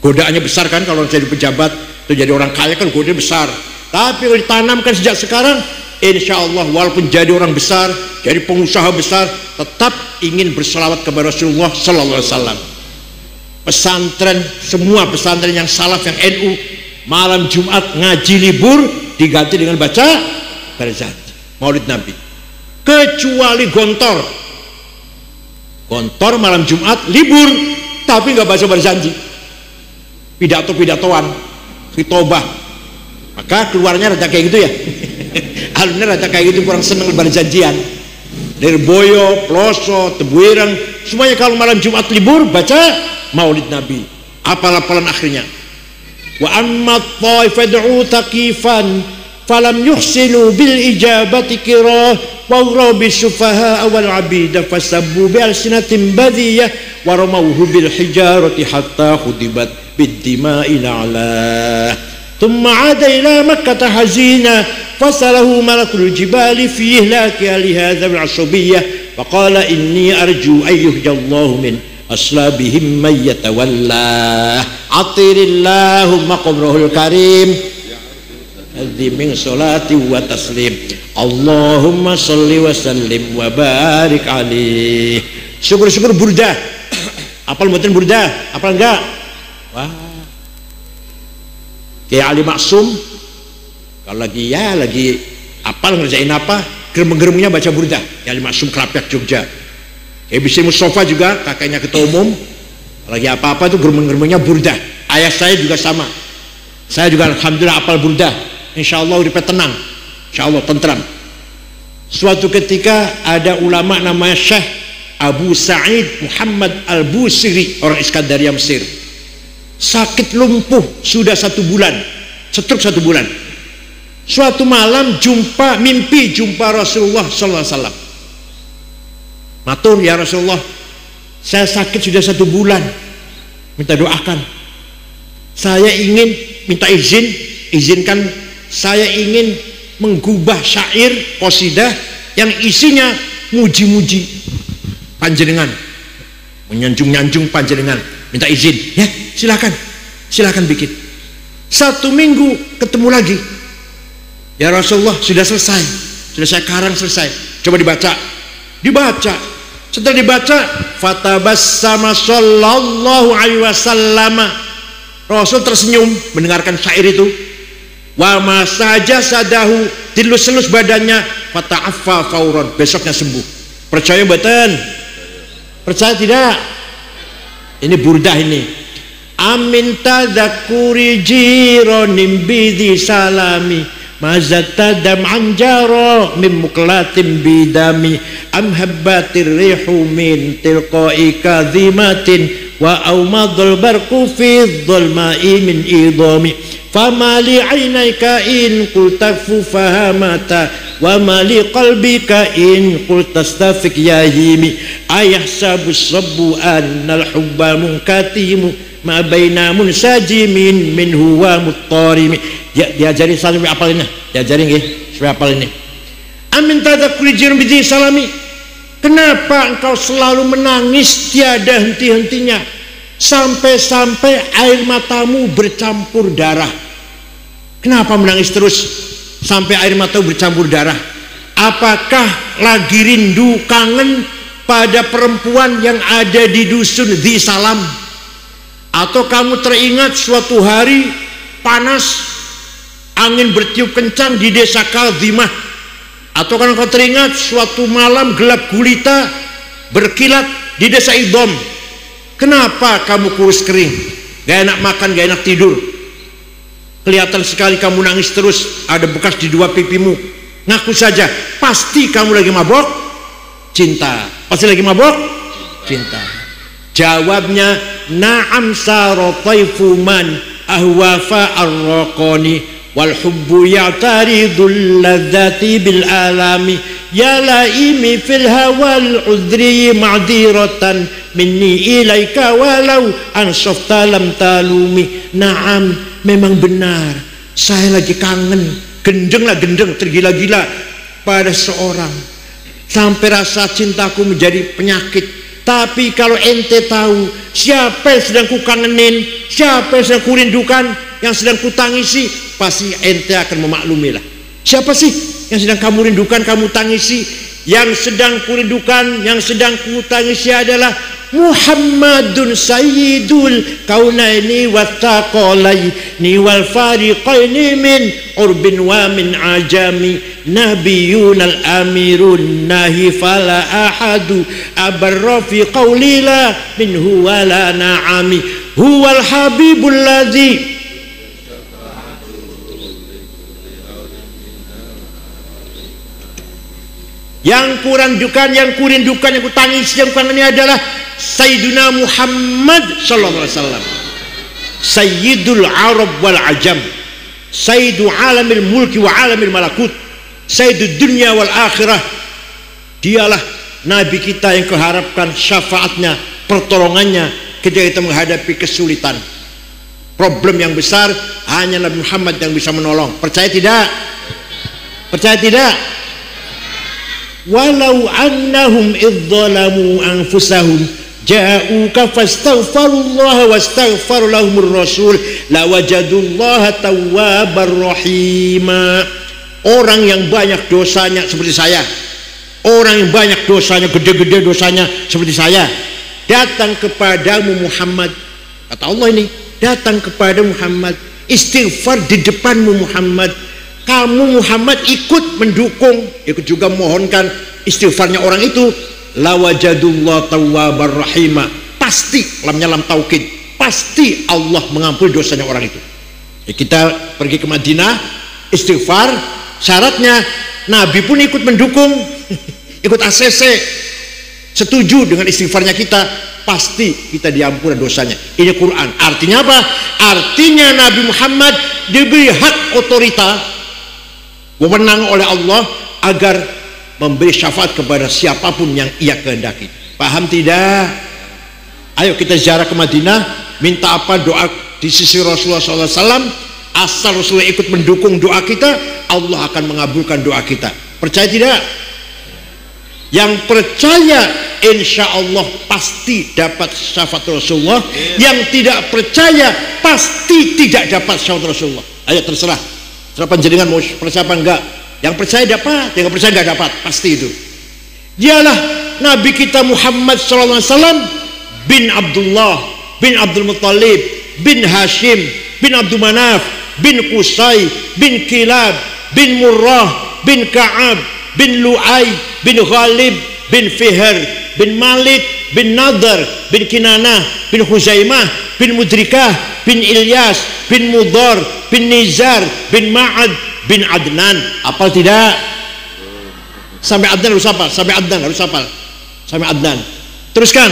Godaannya besar kan kalau jadi pejabat atau jadi orang kaya kan godaannya besar. Tapi kalau ditanamkan sejak sekarang, insya Allah walaupun jadi orang besar, jadi pengusaha besar, tetap ingin berselawat kepada Rasulullah SAW. Pesantren, semua pesantren yang salaf, yang NU, malam Jumat ngaji libur diganti dengan baca barzanji, Maulid Nabi. Kecuali Gontor malam Jumat libur, tapi nggak baca barzanji, pidato-pidatoan, khitobah. Maka keluarnya rada kayak gitu ya. Alumni rada kayak gitu, kurang seneng barzanjian. Lirboyo, Ploso, Tebuireng, semuanya kalau malam Jumat libur baca Maulid Nabi, apal-apalan akhirnya. Wa amma taifad'u taqifan falam yuhsinu bil ijabati kirah wa ghrabi sufaha awal abida fasabbu bi alsinatin badiyah wa ramawhu bil hijarati hatta khudibat bid dima'il a'la. ثم عاد إلى مكة حزينا فسأله ملك الجبال في إهلاكها لهذا العصبية فقال إني أرجو أن يهدى الله من أصلابهم من يتولاه عطر اللهم قبره الكريم الذي من صلاة وتسليم اللهم صل وسلم وبارك عليه. Syukur-syukur burdah. Apal mboten burdah? Apal enggak? Wah. Kayak Ali Maksum kalau lagi apal ngerjain apa, gerem-geremnya baca burdah. Kayak Ali Maksum Kerapiak Jogja. Kayak Bisri Mustafa juga kakaknya ketua umum, lagi apa-apa tuh gerem-geremnya burdah. Ayah saya juga sama, Saya juga alhamdulillah apal burdah. Insyaallah urip tenang, insyaallah tentram. Suatu ketika ada ulama namanya Syekh Abu Sa'id Muhammad Al-Busiri, orang Iskandaria Mesir, sakit lumpuh sudah 1 bulan, stroke 1 bulan. Suatu malam mimpi jumpa Rasulullah sallallahu alaihi wasallam. Matur, ya Rasulullah, saya sakit sudah 1 bulan, minta doakan. Saya ingin minta izinkan saya ingin menggubah syair qasidah yang isinya muji-muji panjenengan, menyanjung-nyanjung panjenengan, minta izin. Ya, silakan bikin. 1 minggu ketemu lagi, ya Rasulullah, sudah selesai, sudah saya karang selesai, coba dibaca. Setelah dibaca, fatabassama sallallahu alaihi wasallam, Rasul tersenyum mendengarkan syair itu. Wa masaja sadahu, dilus-elus badannya, fata'affa fauran, besoknya sembuh. Percaya mboten? Percaya tidak? Ini burdah ini. Amin tadzakuri jironim bidhi salami, mazata dam'an jaro min muklatim bidami, am habbatir rihu min tilqai kadhimatin, wa aumadul barku fi dhulma'i min idhami, fama li aynayka in qulta fahamata, wa ma li qalbika in qulta stafik yahimi, ayahsabu sabbu annal hubba munkatimu, ma baina munsajimin minhu wa muttarimi. Diajari salam apal ini, diajari nggih supaya apal ini. Amin tadzakuri jirum bidhi salami, kenapa engkau selalu menangis tiada henti-hentinya, sampai-sampai air matamu bercampur darah? Kenapa menangis terus sampai air matamu bercampur darah? Apakah lagi rindu kangen pada perempuan yang ada di dusun Dhi Salam? Atau kamu teringat suatu hari panas, angin bertiup kencang di desa Kadhimah? Atau kan kau teringat suatu malam gelap gulita berkilat di desa Idham? Kenapa kamu kurus kering, gak enak makan, gak enak tidur? Kelihatan sekali kamu nangis terus, ada bekas di 2 pipimu. Ngaku saja, pasti kamu lagi mabok cinta. Pasti lagi mabok cinta. Jawabnya, na'am sarataifu man ahwafa arraqani, wal hubbu ya'taridul ladzati bil alami, ya laimi fil hawal udri ma'diratan minni ilaika walau ansafta lam talumi. Na'am, memang benar, saya lagi kangen, gendeng, tergila-gila pada seorang, sampai rasa cintaku menjadi penyakit. Tapi kalau ente tahu siapa yang sedang ku kangenin, siapa yang sedang ku rindukan, yang sedang ku tangisi, pasti ente akan memaklumi lah. Siapa sih yang sedang kamu rindukan, kamu tangisi? Yang sedang ku rindukan, yang sedang ku tangisi adalah Muhammadun sayyidul kaunaini wattaqalaini wal fariqaini min urbin wa min ajami, nabiyun al amirun nahi fala ahadu abarra fi qawlila minhu wala na'ami, huwal habibul ladzi yang kurindukan, yang kutangisi, yang kukangeni adalah Sayyiduna Muhammad sallallahu alaihi wasallam, Sayyidul Arab wal Ajam, Sayyidu alamil mulki wa alamil malakut, Sayyidud dunya wal akhirah. Dialah Nabi kita yang keharapkan syafaatnya, pertolongannya ketika kita menghadapi kesulitan, problem yang besar. Hanya Nabi Muhammad yang bisa menolong. Percaya tidak? Percaya tidak? Walau annahum idzalamu anfusahum ja'uka fastaghfirullaha wastaghfar lahumur rasul lawajadullaha tawwabar rahima. Orang yang banyak dosanya seperti saya, orang yang banyak dosanya, gede-gede dosanya seperti saya, datang kepadamu Muhammad, kata Allah ini, datang kepada Muhammad, istighfar di depanmu Muhammad, kamu Muhammad ikut mendukung, ikut juga mohonkan istighfarnya orang itu, lawajadullah tawwabar rahima, pasti, lamnya lam taukid, pasti Allah mengampuni dosanya orang itu. Kita pergi ke Madinah, istighfar, syaratnya Nabi pun ikut mendukung, ikut ACC, setuju dengan istighfarnya kita, pasti kita diampuni dosanya. Ini Quran. Artinya apa? Artinya Nabi Muhammad diberi hak otorita, wewenang oleh Allah agar memberi syafaat kepada siapapun yang ia kehendaki. Paham tidak? Ayo kita ziarah ke Madinah, minta apa, doa di sisi Rasulullah SAW. Asal Rasulullah ikut mendukung doa kita, Allah akan mengabulkan doa kita. Percaya tidak? Yang percaya insya Allah pasti dapat syafaat Rasulullah. Yang tidak percaya pasti tidak dapat syafaat Rasulullah. Ayo terserah panjenengan mau percaya apa enggak. Yang percaya dapat, yang percaya enggak dapat, pasti itu. Dialah Nabi kita Muhammad SAW bin Abdullah bin Abdul Muttalib bin Hashim bin Abdul Manaf bin Qusay bin Kilab bin Murrah bin Ka'ab bin Lu'ay bin Ghalib bin Fihr bin Malik bin Nadar bin Kinanah bin Huzaimah bin Mudrikah bin Ilyas bin Mudhar bin Nizar bin Ma'ad bin Adnan. Apal tidak? Sampai Adnan harus hafal, sampai Adnan harus hafal, sampai Adnan. Teruskan.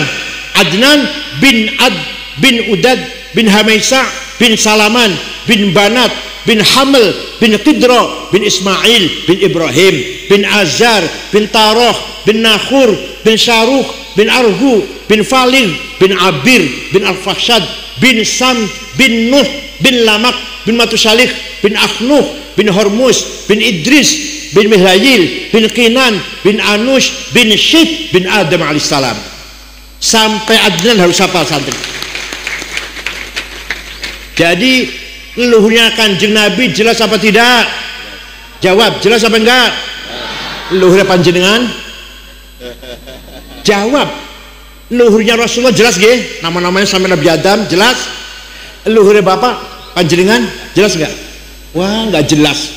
Adnan bin Ad bin Udad bin Hamaisa bin Salaman bin Banat bin Hamil bin Qidra bin Ismail bin Ibrahim bin Azar bin Taroh bin Nakhur bin Syaruh bin Arhu bin Falil bin Abir bin Al-Fakhshad bin Sam bin Nuh bin Lamak bin Matusalih bin Akhnuh bin Hormuz bin Idris bin Mihrayil bin Qinan bin Anush bin Syed bin Adam alaihissalam. Sampai Adnan harus hafal santri. Jadi leluhurnya Kanjeng Nabi jelas apa tidak? Jawab, jelas apa enggak? Leluhurnya panjenengan? Jawab. Leluhurnya Rasulullah jelas nggih? Nama-namanya sampai Nabi Adam jelas? Leluhurnya Bapak panjenengan jelas enggak? Wah, enggak jelas.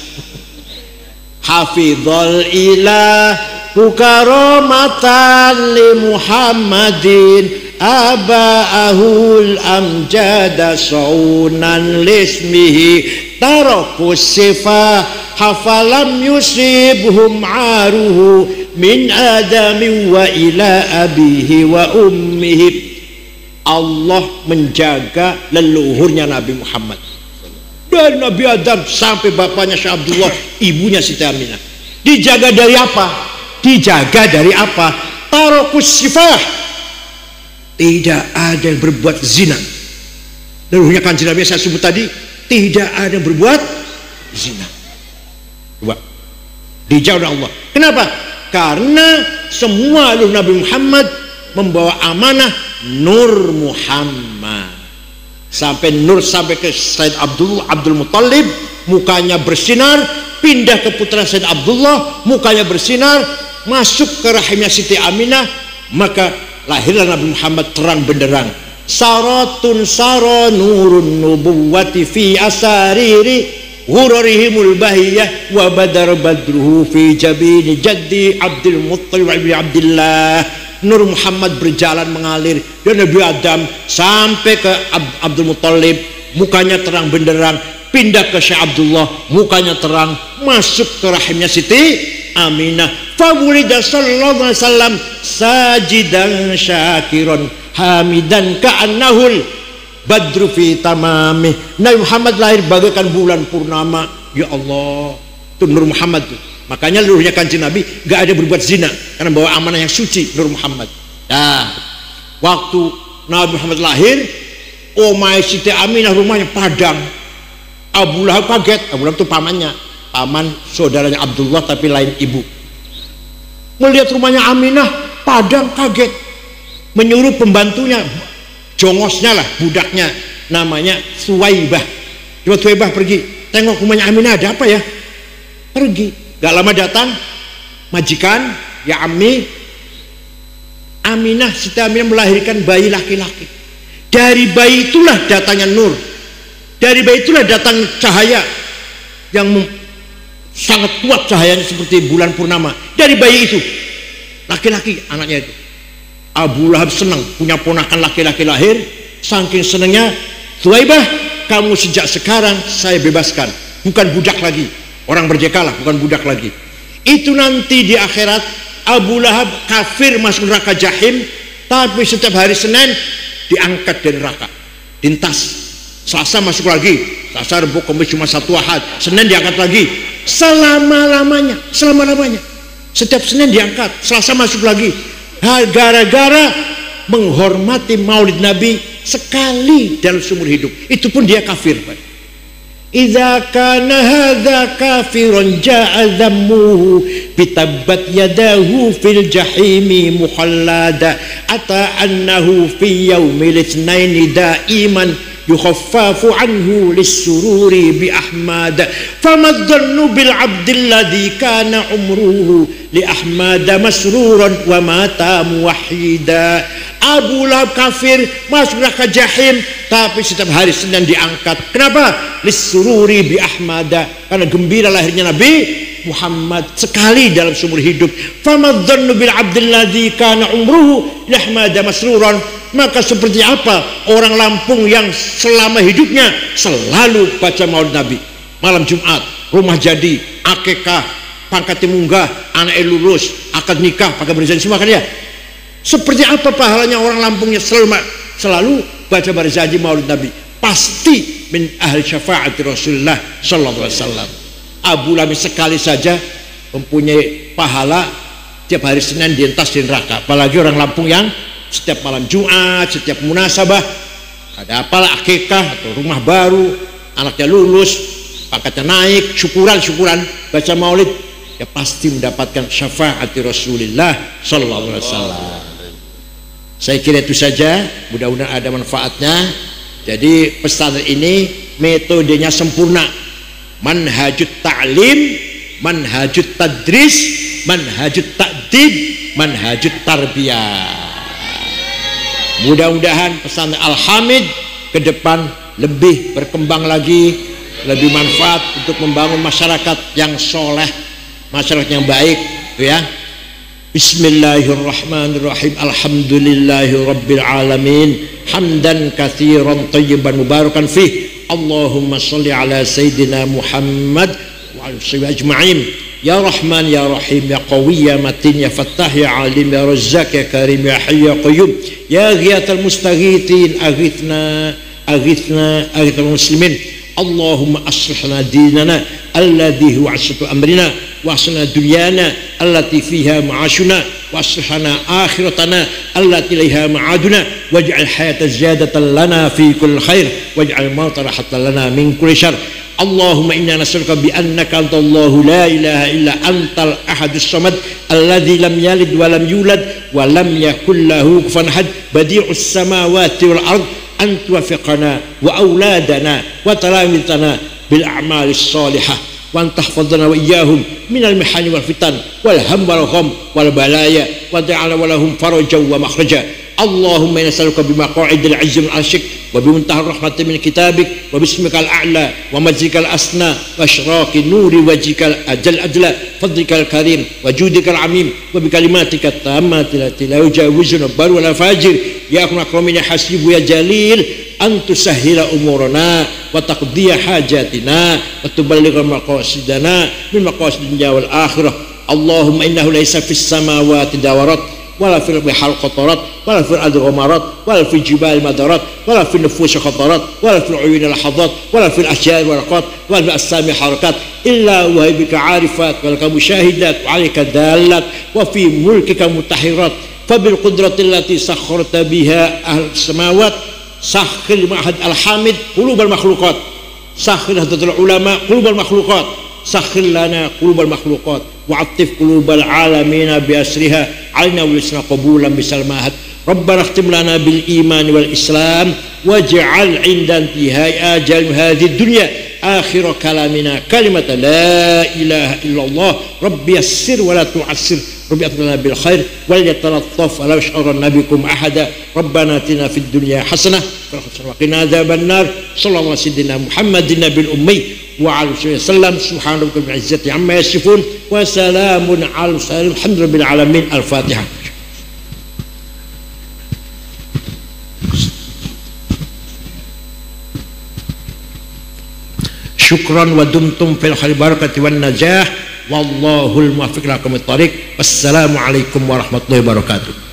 Hafizul ilah karamatan li Muhammadin aba'ahul amjada saunan lismihi tarakus sifah hafalam yusibhum aruhu min adami wa ila abihi wa ummihi. Allah menjaga leluhurnya Nabi Muhammad dari Nabi Adam sampai bapaknya Syekh Abdullah, ibunya Siti Aminah. Dijaga dari apa? Dijaga dari apa? Tarakus sifah, tidak ada yang berbuat zina. Leluhurnya Kanjeng Nabi saya sebut tadi, tidak ada yang berbuat zina. Coba dijauh oleh Allah. Kenapa? Karena semua leluhur Nabi Muhammad membawa amanah Nur Muhammad. Sampai Nur sampai ke Said Abdul Muttalib, mukanya bersinar. Pindah ke putra Said Abdullah, mukanya bersinar. Masuk ke rahimnya Siti Aminah, maka lahirlah Nabi Muhammad terang benderang. Saratun sara nurun nubuwati fi asariri ghurarihimul bahiyah wa badar badruhu fi jabini jaddi Abdul Muttalib ibn Abdillah. Nur Muhammad berjalan mengalir dari Nabi Adam sampai ke Abdul Muttalib, mukanya terang benderang. Pindah ke Syekh Abdullah, mukanya terang. Masuk ke rahimnya Siti Aminah. Fawulida sallallahu alaihi wasallam sajidan syakiron hamidan ka'annahul badru fi tamamih. Nabi Muhammad lahir bagaikan bulan purnama. Ya Allah, itu Nur Muhammad tuh. Makanya leluhurnya Kanjeng Nabi gak ada berbuat zina karena bawa amanah yang suci, Nur Muhammad. Nah, waktu Nabi Muhammad lahir, omai Siti Aminah rumahnya padang. Abu Lahab kaget. Abu Lahab itu pamannya, paman saudaranya Abdullah tapi lain ibu. Melihat rumahnya Aminah padang, kaget. Menyuruh pembantunya, jongosnya lah, budaknya, namanya Suwaibah. Coba Suwaibah pergi tengok rumahnya Aminah ada apa ya. Pergi, gak lama datang majikan, ya Ami, Aminah, Siti Aminah melahirkan bayi laki-laki. Dari bayi itulah datangnya Nur. Dari bayi itulah datang cahaya yang sangat kuat, cahayanya seperti bulan purnama. Dari bayi itu, laki-laki anaknya itu. Abu Lahab senang punya ponakan laki-laki lahir. Saking senangnya, Suwaibah kamu sejak sekarang saya bebaskan, bukan budak lagi. Orang merdeka lah, bukan budak lagi. Itu nanti di akhirat Abu Lahab kafir masuk neraka jahim, tapi setiap hari Senin diangkat dari neraka, dintas. Selasa masuk lagi, Selasa, Rabu, Kamis, Jumat, Sabtu, Ahad, Senin diangkat lagi, selama-lamanya. Setiap Senin diangkat, Selasa masuk lagi. Gara-gara menghormati maulid Nabi sekali dalam seumur hidup, itu pun dia kafir. Idza kana hadza kafiran ja'a dhammuhu bitabbat yadahu fil jahimi mukhallada ata annahu fi yaumil itsnaini daiman yukhaffafu anhu lis-sururi bi ahmad famadhannu bil abdilladzi kana umruhu li ahmad masruran wa mata muwahhida. Abu Lahab kafir masuk neraka jahim, tapi setiap hari Senin diangkat. Kenapa? Lis-sururi bi ahmad, karena gembira lahirnya Nabi Muhammad sekali dalam seumur hidup. Famadhannu bil abdilladzi kana umruhu li ahmad masruran. Maka seperti apa orang Lampung yang selama hidupnya selalu baca maulid Nabi, malam Jumat, rumah jadi, akikah, pangkat munggah, anaknya lulus, akad nikah, pakai berjanji semua kan ya. Seperti apa pahalanya orang Lampungnya selalu baca berjanji maulid Nabi? Pasti min ahli syafaati Rasulullah sallallahu alaihi wasallam. Abu Lahab sekali saja mempunyai pahala tiap hari Senin dientas di neraka, apalagi orang Lampung yang setiap malam Jumat, setiap munasabah, ada apalah akikah atau rumah baru, anaknya lulus, pangkatnya naik, syukuran baca maulid, ya pasti mendapatkan syafaat Rasulullah sallallahu alaihi wasallam. Saya kira itu saja, mudah-mudahan ada manfaatnya. Jadi pesantren ini metodenya sempurna, manhajut ta'lim, manhajut tadris, manhajut ta'dib, manhajut tarbiyah. Mudah-mudahan pesantren Al-Hamid ke depan lebih berkembang lagi, lebih manfaat untuk membangun masyarakat yang soleh, masyarakat yang baik, ya. Bismillahirrahmanirrahim. Alhamdulillahirabbil alamin. Hamdan katsiran thayyiban mubarakan fih. Allahumma shalli ala sayyidina Muhammad wa ala alihi ajma'in. Ya Rahman ya Rahim ya Qawi ya Matin ya Fattah ya Alim ya Razzaq ya Karim ya Hayy ya Qayyum ya Ghiyathal Mustaghithin aghithna muslimin. Allahumma aslih lana dinana alladhi huwa 'ismatu amrina wa aslih lana dunyana allati fiha ma'ashuna wa aslih lana akhiratana allati ilaiha ma'aduna waj'al hayata ziyadatan lana fi kulli khair waj'al mauta rahatan lana min kulli syarr. Allahumma inna nas'aluka bi annaka antallahu la ilaha illa antal ahadus samad alladzi lam yalid wa lam yulad wa lam yakul lahu kufuwan ahad badi'us samawati wal ard an tuwaffiqana wa auladana wa talamidana bil a'malis salihah wa an tahfadhana wa iyyahum minal mihani wal fitan wal ham wal gham wal balaya wa ja'ala lahum farajan wa makhraja. Allahumma inna nas'aluka bi maq'idil 'izzi min 'arsyik wa bi muntahar rahmatin min kitabik wa bismikal a'la wa majzikal asna wa asyraqi nuri wajhikal ajla fadlikal karim wa judikal amim wa bi kalimatika tammati la yujawizuna bar wa la fajir ya akramin hasibu ya jalil an tusahhila umurana wa taqdiya hajatina wa tuballigha maqasidana min maqasid dunya wal akhirah. Allahumma innahu laysa fis samawati dawarat wala fil bihar qatarat wala fil ardi ghamarat wala fil jibal madarat wala fil nufus khatarat wala fil uyun lahadat wala fil ashjar warqat wala fil asami harakat illa wa bika arifat wal musyahidat wa alayka dalat wa fi mulkika mutahirat fa bil qudrati allati sakharta biha ahlus samawat sakhir ma'had al-hamid qulubal makhluqat sakhir hadatul ulama qulubal makhluqat sakhir lana qulubal makhluqat wa'atif qulubal alamina bi asriha alna walisna qabulan bisalmahat. Rabbana khtim lana bil iman wal islam waj'al 'inda intihai ajal hadhihi dunya akhir kalamina kalimat la ilaha illallah rabbi yassir wa la tu'assir rabbi atina bil khair wal yatalattaf wa la yash'uranna bikum ahada. Rabbana atina fid dunya hasanah wa qina adzaban nar. Sallallahu alaihi wasallam Muhammadin nabil ummi wa alihi wasallam. Subhanallahi bil izzati amma yasifun wa salamun alal mursalin alhamdulillahi alamin. Al-Fatihah. Syukran wa dumtum fil khairi barakati wan najah. Wallahul muwaffiq ila aqwamit thoriq. Wassalamualaikum warahmatullahi wabarakatuh.